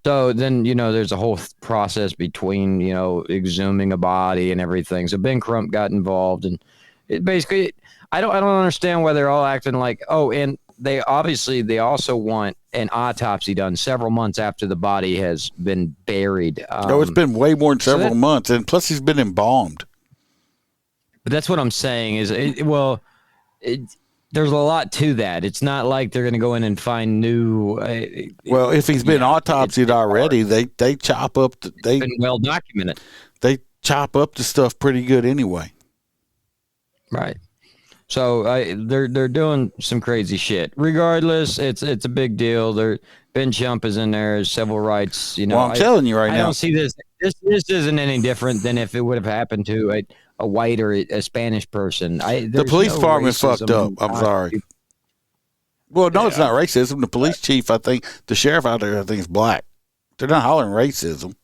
So then, there's a whole process between, exhuming a body and everything. So Ben Crump got involved, and basically, I don't understand why they're all acting like, oh, and they also want an autopsy done several months after the body has been buried. It's been way more than several months, and plus he's been embalmed. But that's what I'm saying is, there's a lot to that. It's not like they're going to go in and find new. Well, if he's been autopsied already, they chop up. They've been well documented. They chop up the stuff pretty good anyway. Right. So they're doing some crazy shit. Regardless, it's a big deal. Ben Chump is in there, civil rights. You know, well, I'm telling you right now, I don't see this. This isn't any different than if it would have happened to a white or a Spanish person. The police department fucked up. I'm sorry. Well, no, it's not racism. The police chief, I think, the sheriff out there, I think, is black. They're not hollering racism.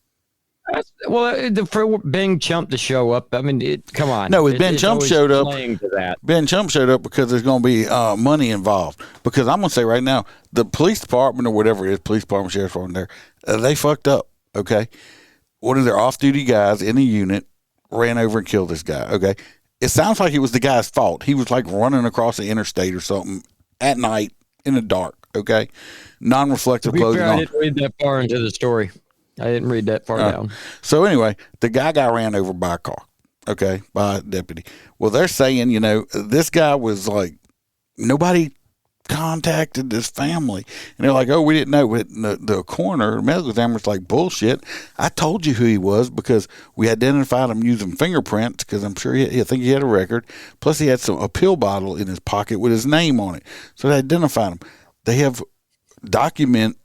Well, for Ben Chump to show up, I mean, come on. No, Ben Chump showed up. That. Ben Chump showed up because there's going to be money involved. Because I'm going to say right now, the police department or whatever it is, police department, sheriff's department there, they fucked up, okay? One of their off-duty guys in a unit ran over and killed this guy, okay? It sounds like it was the guy's fault. He was like running across the interstate or something at night in the dark, okay? Non-reflective clothing on. I didn't read that far into the story. I didn't read that far down. So anyway, the guy got ran over by a car, okay, by a deputy. Well, they're saying, you know, this guy was like, nobody contacted his family. And they're like, oh, we didn't know. But the coroner, the medical examiner's like, bullshit. I told you who he was because we identified him using fingerprints because I'm sure I think he had a record. Plus, he had a pill bottle in his pocket with his name on it. So they identified him. They have documented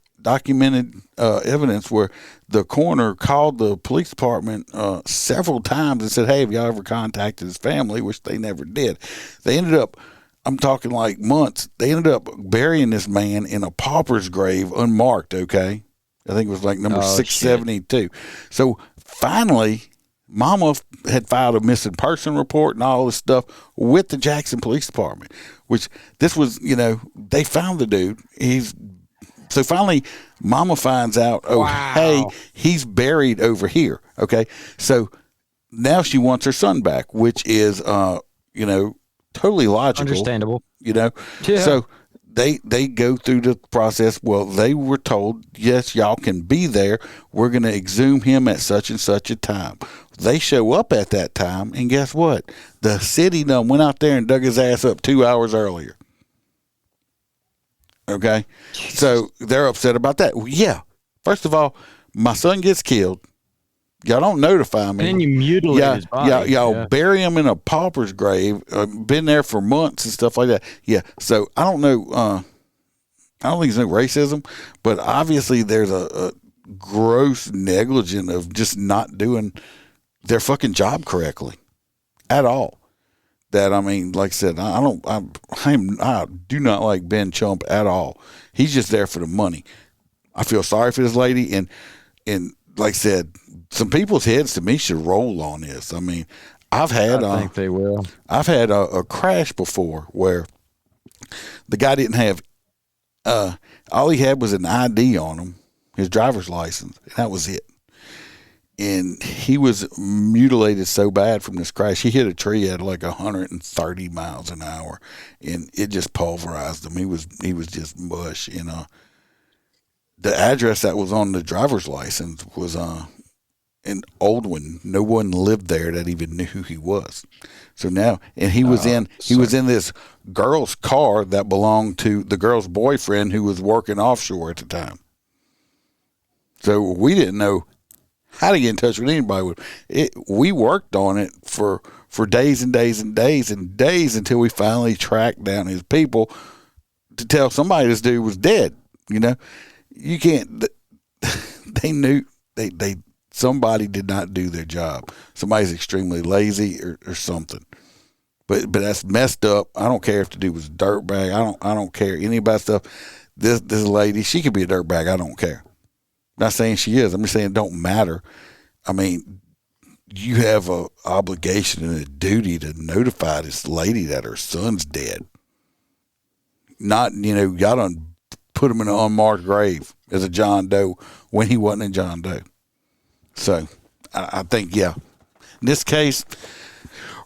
evidence where the coroner called the police department several times and said, hey, have y'all ever contacted his family, which they never did. They ended up, I'm talking like months, they ended up burying this man in a pauper's grave unmarked, okay? I think it was like number 672. Shit. So finally, Mama had filed a missing person report and all this stuff with the Jackson Police Department, which this was, you know, they found the dude. So finally, Mama finds out, hey, he's buried over here. Okay. So now she wants her son back, which is, you know, totally logical. Understandable. You know? Yeah. So they go through the process. Well, they were told, yes, y'all can be there. We're going to exhume him at such and such a time. They show up at that time, and guess what? The city done went out there and dug his ass up 2 hours earlier. Okay, so they're upset about that. Well, yeah, first of all, my son gets killed. Y'all don't notify me. And then you mutilate his body. Y'all bury him in a pauper's grave. Been there for months and stuff like that. Yeah, so I don't know. I don't think there's no racism, but obviously there's a gross negligence of just not doing their fucking job correctly at all. That, I mean, like I said, I do not like Ben Chump at all. He's just there for the money. I feel sorry for this lady, and like I said, some people's heads to me should roll on this. I mean, I think they will. I've had a crash before where the guy didn't have all he had was an ID on him, his driver's license, and that was it. And he was mutilated so bad from this crash. He hit a tree at like 130 miles an hour, and it just pulverized him. He was just mush. You know, the address that was on the driver's license was an old one. No one lived there that even knew who he was. So now, and he was in this girl's car that belonged to the girl's boyfriend who was working offshore at the time. So we didn't know how to get in touch with anybody. We worked on it for days and days and days and days until we finally tracked down his people to tell somebody this dude was dead. You know, you can't. They knew somebody did not do their job. Somebody's extremely lazy or something. But that's messed up. I don't care if the dude was a dirtbag. I don't care any about stuff. This lady, she could be a dirtbag. I don't care. I'm not saying she is. I'm just saying it don't matter. I mean, you have a obligation and a duty to notify this lady that her son's dead. Not, you know, y'all done put him in an unmarked grave as a John Doe when he wasn't a John Doe. So I think, yeah, in this case,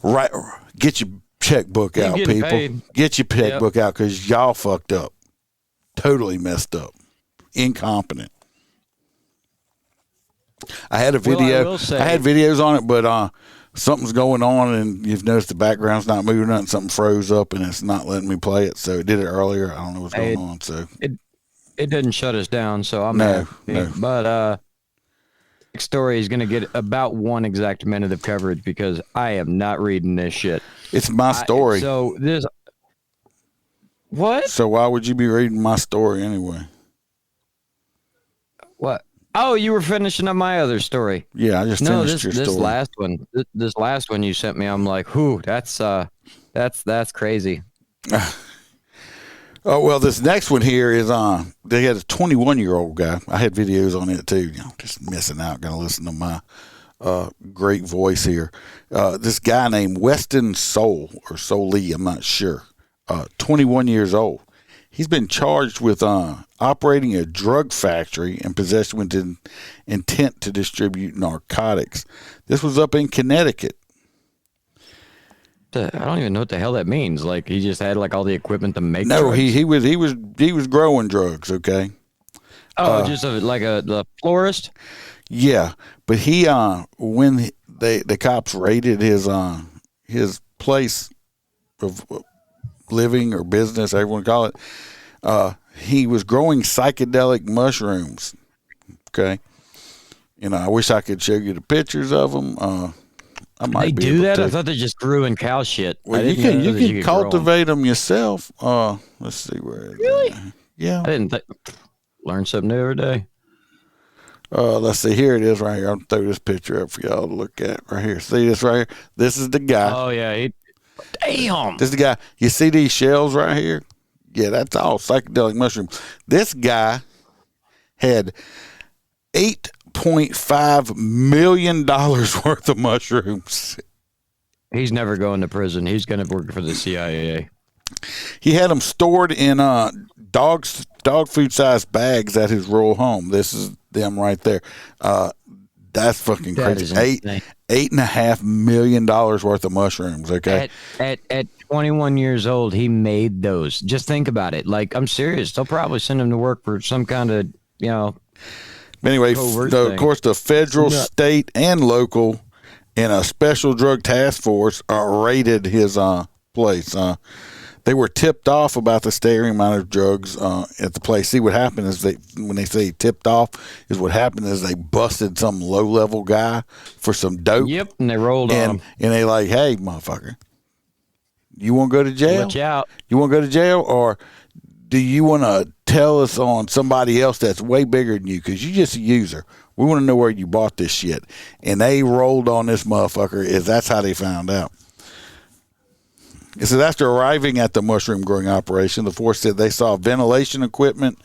right, get your checkbook He's out, getting people. paid. Get your checkbook out because y'all fucked up. Totally messed up. Incompetent. I had a video. Well, I I had videos on it, but something's going on, and you've noticed the background's not moving. Nothing. Something froze up, and it's not letting me play it. So it did it earlier. I don't know what's going on. So it didn't shut us down. So I'm no. But next story is going to get about 1 exact minute of coverage because I am not reading this shit. It's my story. What? So why would you be reading my story anyway? What? Oh, you were finishing up my other story. Yeah, I just finished your story. This last one you sent me, I'm like, whew, that's crazy. Oh, well, this next one here is they had a 21-year-old guy. I had videos on it too. Just missing out. Gonna listen to my great voice here. This guy named Weston Soul or Solee, I'm not sure. 21 years old. He's been charged with operating a drug factory and possession with intent to distribute narcotics. This was up in Connecticut. I don't even know what the hell that means. Like he just had like all the equipment to make. No, drugs? he was growing drugs. Okay. Oh, just like the florist. Yeah, but he when the cops raided his place of living or business, everyone call it, he was growing psychedelic mushrooms. Okay. I wish I could show you the pictures of them. I might they be do able that? to. I thought they just grew in cow shit. Well, you can cultivate them yourself. Let's see where. Really? Yeah. I didn't learn something new every day. Let's see. Here it is right here. I'll throw this picture up for y'all to look at right here. See this right here? This is the guy. Oh, yeah. Damn. This is the guy. You see these shells right here? Yeah, that's all psychedelic mushrooms. This guy had $8.5 million worth of mushrooms. He's never going to prison. He's going to work for the CIA. He had them stored in dog food sized bags at his rural home. This is them right there. That's fucking crazy. $8.5 million worth of mushrooms. Okay. At 21 years old, he made those. Just think about it. Like, I'm serious. They'll probably send him to work for some kind of, Anyway, of course, the federal, state, and local and a special drug task force raided his place. They were tipped off about the staggering amount of drugs at the place. See, what happened is when they say tipped off, is what happened is they busted some low-level guy for some dope. Yep, and they rolled on him. And they like, hey, motherfucker, you want to go to jail? Watch out. You want to go to jail, or do you want to tell us on somebody else that's way bigger than you? Because you're just a user. We want to know where you bought this shit. And they rolled on this motherfucker. That's how they found out. It says after arriving at the mushroom growing operation, the force said they saw ventilation equipment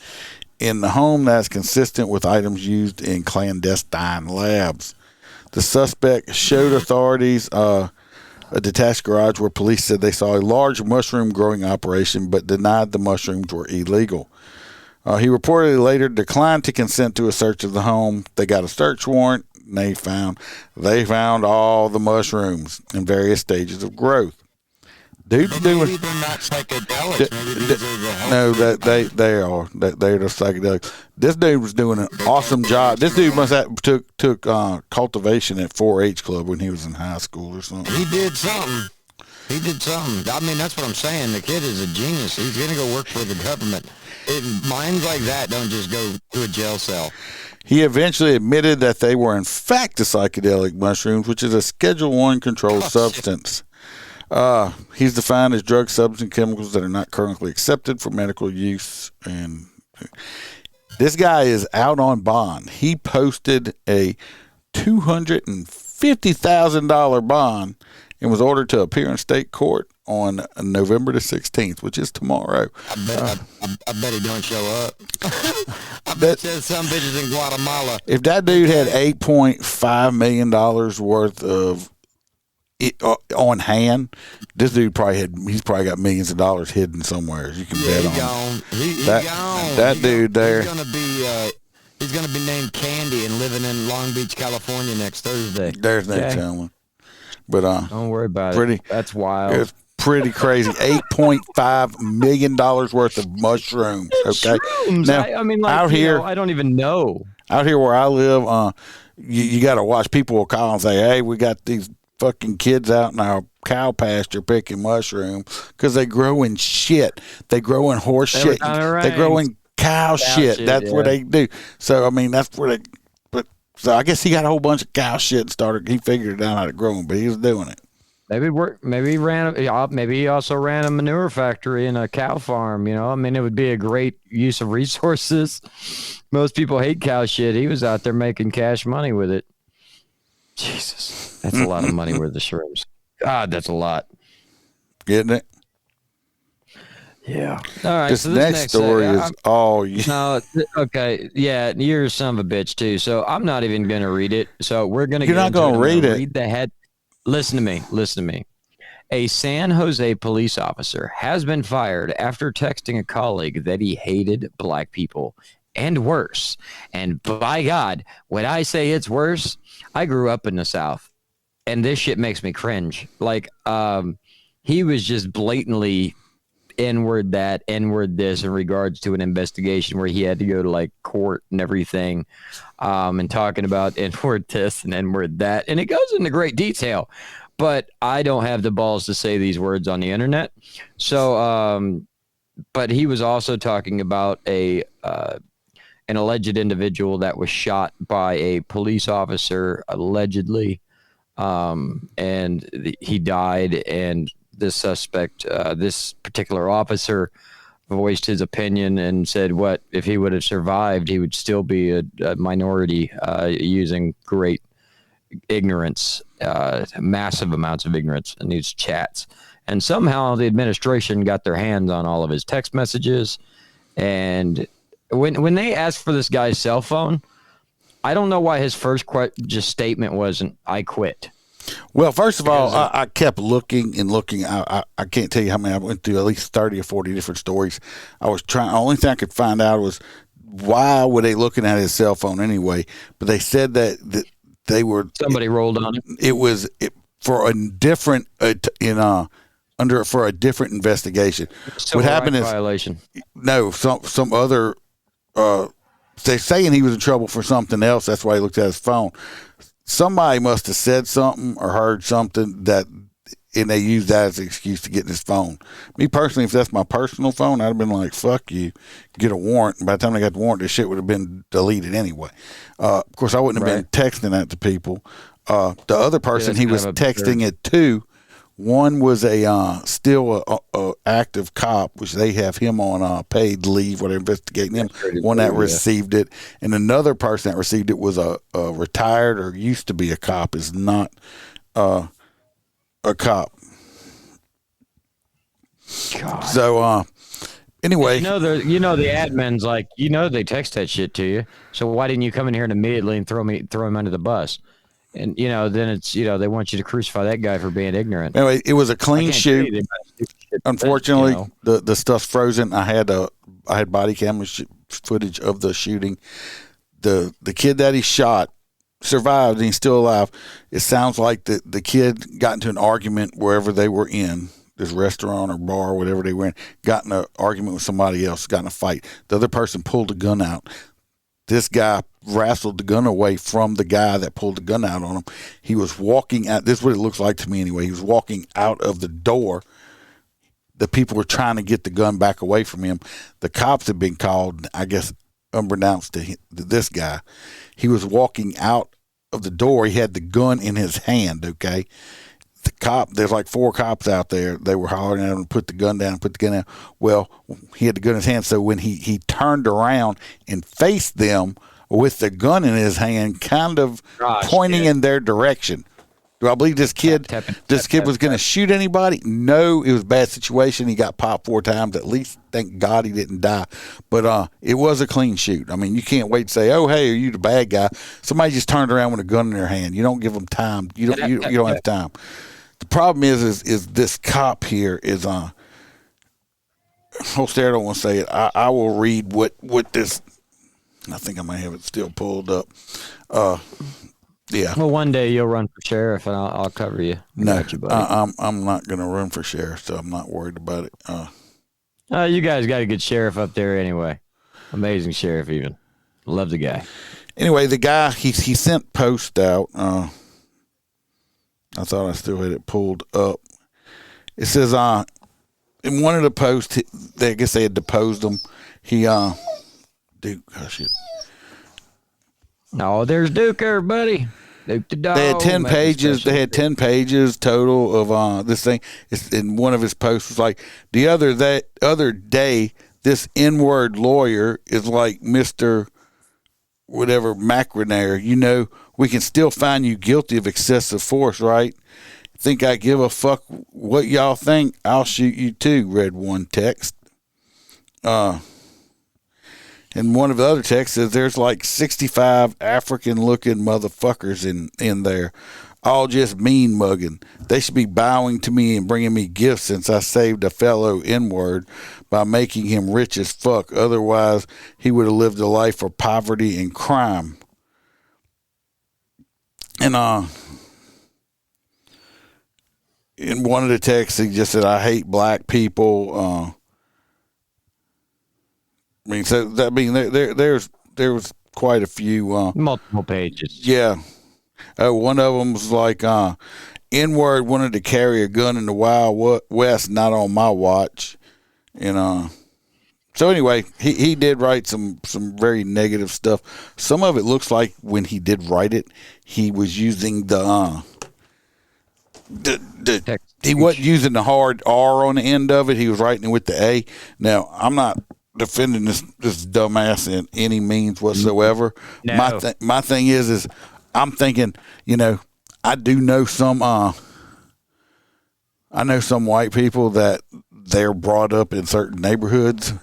in the home that's consistent with items used in clandestine labs. The suspect showed authorities a detached garage where police said they saw a large mushroom growing operation but denied the mushrooms were illegal. He reportedly later declined to consent to a search of the home. They got a search warrant, and they found all the mushrooms in various stages of growth. Dude's doing. Maybe they're not psychedelics. Maybe these are the health. No, they are. They're the psychedelics. This dude was doing an awesome job. This dude must have took cultivation at 4-H club when he was in high school or something. He did something. I mean, that's what I'm saying. The kid is a genius. He's going to go work for the government. Minds like that don't just go to a jail cell. He eventually admitted that they were in fact the psychedelic mushrooms, which is a Schedule I controlled substance. He's defined as drug substance chemicals that are not currently accepted for medical use. And this guy is out on bond. He posted a $250,000 bond and was ordered to appear in state court on November the 16th, which is tomorrow. I bet he don't show up. I bet there's some bitches in Guatemala. If that dude had $8.5 million worth of on hand, this dude he's probably got millions of dollars hidden somewhere. You can bet on He's that. Gone. That dude there. He's gonna be named Candy and living in Long Beach, California next Thursday. There's no telling. But don't worry about it. That's wild. It's pretty crazy. $8.5 million worth of mushrooms. Okay. Shrooms. Now, I mean, like, out here, I don't even know. Out here where I live, you got to watch. People will call and say, "Hey, we got these fucking kids out in our cow pasture picking mushrooms because they grow in shit. They grow in horse shit. They grow in cow shit. That's what they do. So I mean, that's where they. But so I guess he got a whole bunch of cow shit and started. He figured out how to grow them, but he was doing it. Maybe he also ran a manure factory and a cow farm. I mean, it would be a great use of resources. Most people hate cow shit. He was out there making cash money with it. Jesus, that's a lot of money worth of shrooms. God, that's a lot. Getting it? Yeah. All right. This next story is all you. No. Okay. Yeah. You're a son of a bitch too. So I'm not even going to read it. So we're going to. You're not going to read it. Read the head. Listen to me. A San Jose police officer has been fired after texting a colleague that he hated black people and worse. And by God, when I say it's worse, I grew up in the South and this shit makes me cringe. Like, he was just blatantly N-word that, N-word this in regards to an investigation where he had to go to like court and everything, and talking about N-word this and N-word that. And it goes into great detail, but I don't have the balls to say these words on the internet. So, but he was also talking about an alleged individual that was shot by a police officer, allegedly, and he died. And this suspect, this particular officer, voiced his opinion and said, "What if he would have survived? He would still be a minority, using great ignorance, massive amounts of ignorance in these chats." And somehow the administration got their hands on all of his text messages. And when they asked for this guy's cell phone, I don't know why his first just statement wasn't, "I quit." Well, first of all, I kept looking and looking. I can't tell you how many. I went through at least 30 or 40 different stories. I was trying. The only thing I could find out was why were they looking at his cell phone anyway? But they said that they were. Somebody rolled on it. It was for a different for a different investigation. What happened is violation. No, some other. They're saying he was in trouble for something else. That's why he looked at his phone. Somebody must have said something or heard something and they used that as an excuse to get in his phone. Me personally, if that's my personal phone, I'd have been like, "Fuck you, get a warrant." And by the time I got the warrant, this shit would have been deleted anyway. Of course, I wouldn't have been texting that to people. The other person he was texting it to, one was still a active cop, which they have him on paid leave while they're investigating him. One that received it, and another person that received it was a retired or used to be a cop, is not a cop. God. So anyway, the admin's like, they text that shit to you. So why didn't you come in here and immediately and throw him under the bus? And, then it's, they want you to crucify that guy for being ignorant. Anyway, it was a clean shoot. Unfortunately, the stuff's frozen. I had body camera footage of the shooting. The kid that he shot survived and he's still alive. It sounds like the kid got into an argument wherever they were in, this restaurant or bar or whatever they were in, got in an argument with somebody else, got in a fight. The other person pulled a gun out. This guy wrestled the gun away from the guy that pulled the gun out on him. He was walking out. This is what it looks like to me anyway. He was walking out of the door. The people were trying to get the gun back away from him. The cops had been called, I guess, unbeknownst to this guy. He was walking out of the door. He had the gun in his hand, okay? The cop, there's like 4 cops out there. They were hollering at him, put the gun down. Well, he had the gun in his hand, so when he turned around and faced them with the gun in his hand, kind of pointing in their direction. Do I believe this kid was going to shoot anybody? No, it was a bad situation. He got popped 4 times. At least, thank God, he didn't die. But it was a clean shoot. I mean, you can't wait to say, "Oh, hey, are you the bad guy?" Somebody just turned around with a gun in their hand. You don't give them time. You don't have time. The problem is this cop here is Holster, I don't want to say it. I will read what this. I think I might have it still pulled up. Yeah. Well, one day you'll run for sheriff, and I'll cover you. No, Got you, buddy. I'm not going to run for sheriff, so I'm not worried about it. You guys got a good sheriff up there anyway. Amazing sheriff, even. Love the guy. Anyway, the guy he sent post out. I thought I still had it pulled up. It says in one of the posts, I guess they had deposed him. He Duke, oh shit. Oh, there's Duke, everybody. Duke the dog. They had 10 pages. They had 10 pages total of this thing. It's, in one of his posts was like the other day. This N-word lawyer is like Mr. whatever McInerney. You know, we can still find you guilty of excessive force, right? Think I give a fuck what y'all think? I'll shoot you too. Read one text. And one of the other texts says there's like 65 African-looking motherfuckers in there, all just mean mugging. They should be bowing to me and bringing me gifts since I saved a fellow N-word by making him rich as fuck. Otherwise, he would have lived a life of poverty and crime. And in one of the texts, he just said, "I hate black people." I mean, so that there was quite a few multiple pages. Yeah, one of them was like N-word wanted to carry a gun in the Wild West, not on my watch, and so anyway, he did write some very negative stuff. Some of it looks like when he did write it, he was using he wasn't using the hard R on the end of it. He was writing it with the A. Now, I'm not defending this dumbass in any means whatsoever. No. My thing is I'm thinking, you know, I do know some I know some white people that they're brought up in certain neighborhoods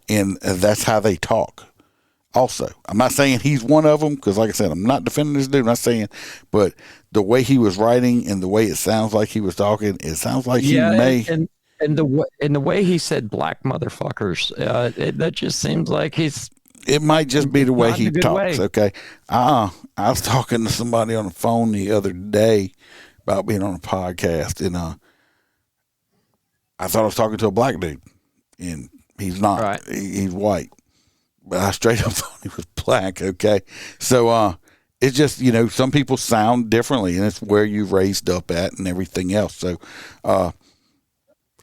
and that's how they talk. Also, I'm not saying he's one of them because, like I said, I'm not defending this dude. I'm not saying, but the way he was writing and the way it sounds like he was talking, it sounds like he may. And the way he said black motherfuckers, that just seems like he's. It might just be the way he talks. Way. Okay, I was talking to somebody on the phone the other day about being on a podcast, and I thought I was talking to a black dude, and he's not. Right. He's white, but I straight up thought he was black. Okay, so it's just, you know, some people sound differently, and it's where you raised up at and everything else. So.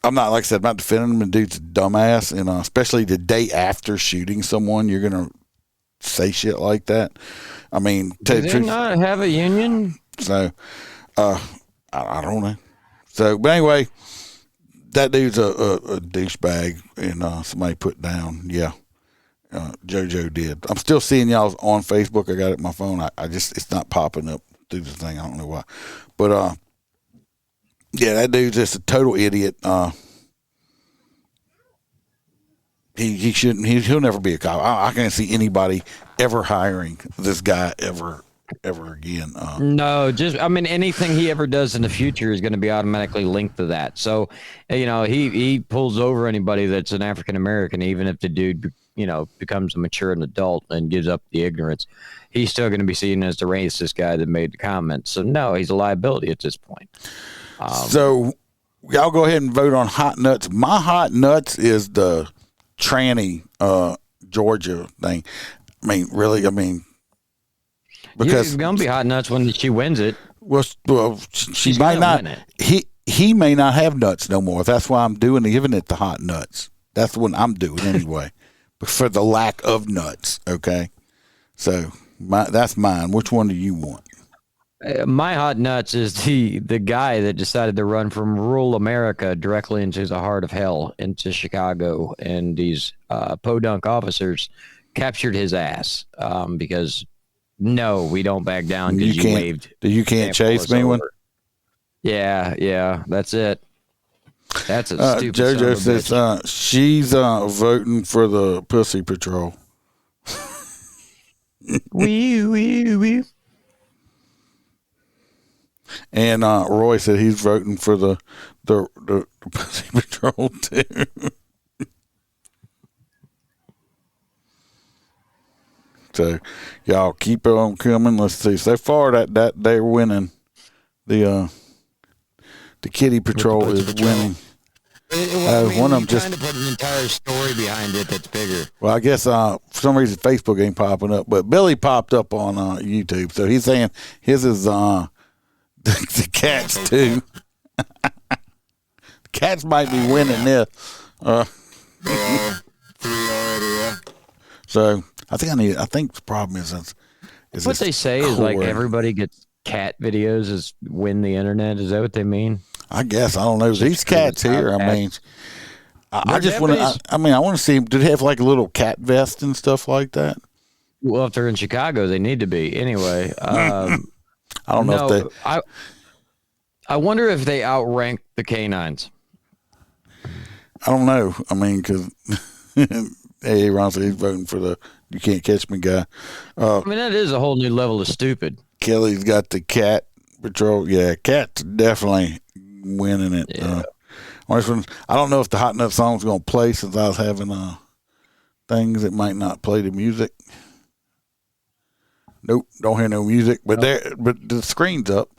I'm not, like I said, I'm not defending him. The dude's a dumbass, and especially the day after shooting someone, you're gonna say shit like that. I mean, do they not have a union? So, I don't know. So, but anyway, that dude's a douchebag, and somebody put down, yeah, JoJo did. I'm still seeing y'all on Facebook. I got it on my phone. I just, it's not popping up through the thing. I don't know why, but yeah, that dude's just a total idiot. He shouldn't. He'll never be a cop. I can't see anybody ever hiring this guy ever again. No, just I mean anything he ever does in the future is going to be automatically linked to that. So, you know, he pulls over anybody that's an African American, even if the dude, you know, becomes a mature adult and gives up the ignorance, he's still going to be seen as the racist guy that made the comment. So no, he's a liability at this point. So y'all go ahead and vote on hot nuts. My hot nuts is the tranny Georgia thing. I mean, really, because it's gonna be hot nuts when she wins it. Well, she might not. He may not have nuts no more. That's why I'm giving it the hot nuts. That's what I'm doing anyway, for the lack of nuts. Okay, so that's mine. Which one do you want? My hot nuts is the guy that decided to run from rural America directly into the heart of hell, into Chicago, and these podunk officers captured his ass because no, we don't back down because you waved. You can't chase me one. Yeah, that's it. That's a stupid. JoJo says she's voting for the Pussy Patrol. Wee. And Roy said he's voting for the Pussy Patrol too. So y'all keep on coming. Let's see. So far that they're winning. The Kitty Patrol is winning. One of them just trying to put an entire story behind it that's bigger. Well, I guess for some reason Facebook ain't popping up, but Billy popped up on YouTube, so he's saying his is the cats too. Cats might be winning this. So I think the problem is what they say is like everybody gets cat videos is win the internet. Is that what they mean? I guess I don't know. These cats here. I mean, I just want to. I want to see. Do they have like a little cat vest and stuff like that? Well, if they're in Chicago, they need to be anyway. I don't know if they. I wonder if they outrank the canines. I don't know. I mean, because hey, Ron said he's voting for the "You Can't Catch Me" guy. I mean, that is a whole new level of stupid. Kelly's got the cat patrol. Yeah, cat's definitely winning it. Yeah. I don't know if the Hot Nut song's going to play since I was having things that might not play the music. Nope, don't hear no music. But but the screen's up.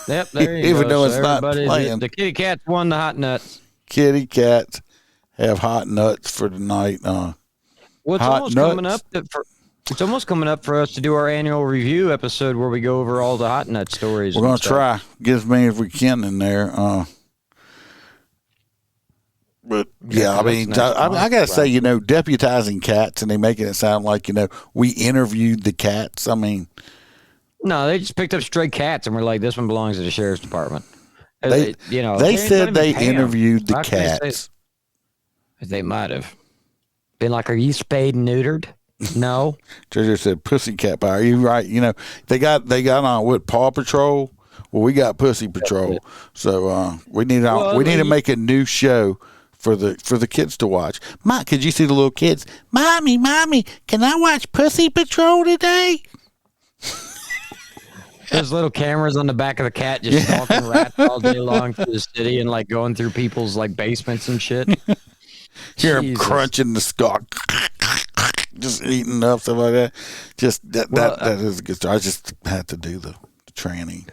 Yep, there you Even go. though it's not playing. The kitty cats won the Hot Nuts. Kitty cats have hot nuts for tonight. Well, it's almost coming up. It's almost coming up for us to do our annual review episode where we go over all the Hot Nut stories. We're going to try. Get as many as we can in there. But, yeah, I mean, I got to say, deputizing cats and they making it sound like, we interviewed the cats. I mean. No, they just picked up stray cats and we're like, this one belongs to the sheriff's department. They said they interviewed the cats. They might have been like, are you spayed and neutered? No. Treasure said Pussycat Power. You right. They got on with Paw Patrol. Well, we got Pussy Patrol. So we need to make a new show for the kids to watch. Mom, could you see the little kids? Mommy, can I watch Pussy Patrol today? There's little cameras on the back of the cat just stalking rats all day long through the city and like going through people's like basements and shit. Hear them crunching the skull, just eating up stuff like that. Just that is a good story. I just had to do the training.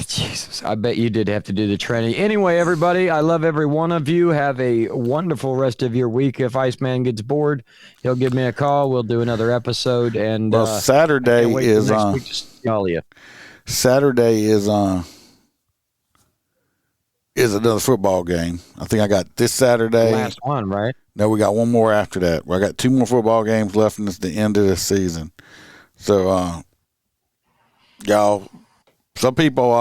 Jesus, I bet you did have to do the training. Anyway, everybody, I love every one of you. Have a wonderful rest of your week. If Iceman gets bored, he'll give me a call. We'll do another episode. And Saturday is next week to see all of you. Saturday is another football game. I think I got this Saturday. Last one, right? No, we got one more after that. I got 2 more football games left, and it's the end of the season. So, y'all. Some people,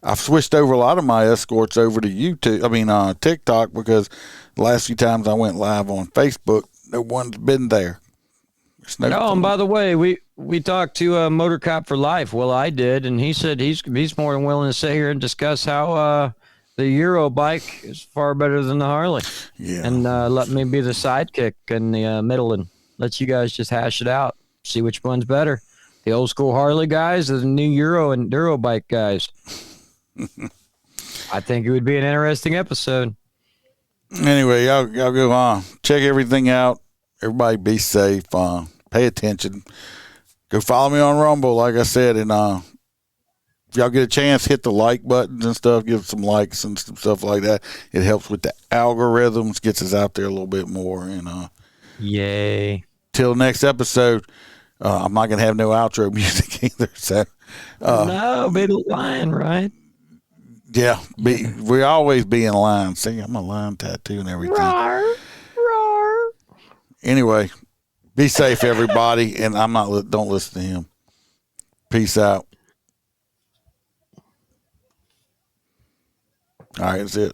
I've switched over a lot of my escorts over to TikTok, because the last few times I went live on Facebook, no one's been there. And by the way, we talked to MOTORCOP for Life. Well, I did, and he said he's more than willing to sit here and discuss how the Euro bike is far better than the Harley. Yeah. And let me be the sidekick in the middle and let you guys just hash it out, see which one's better. The old school Harley guys or the new Euro and Duro bike guys? I think it would be an interesting episode. Anyway, y'all go on. Check everything out. Everybody be safe. Pay attention. Go follow me on Rumble, like I said. And if y'all get a chance, hit the like buttons and stuff. Give some likes and some stuff like that. It helps with the algorithms. Gets us out there a little bit more. And yay. Till next episode. I'm not going to have no outro music either. So, no, be the lion, right? Yeah, we always be in line. See, I'm a lion tattoo and everything. Roar, roar. Anyway, be safe, everybody, and don't listen to him. Peace out. All right, that's it.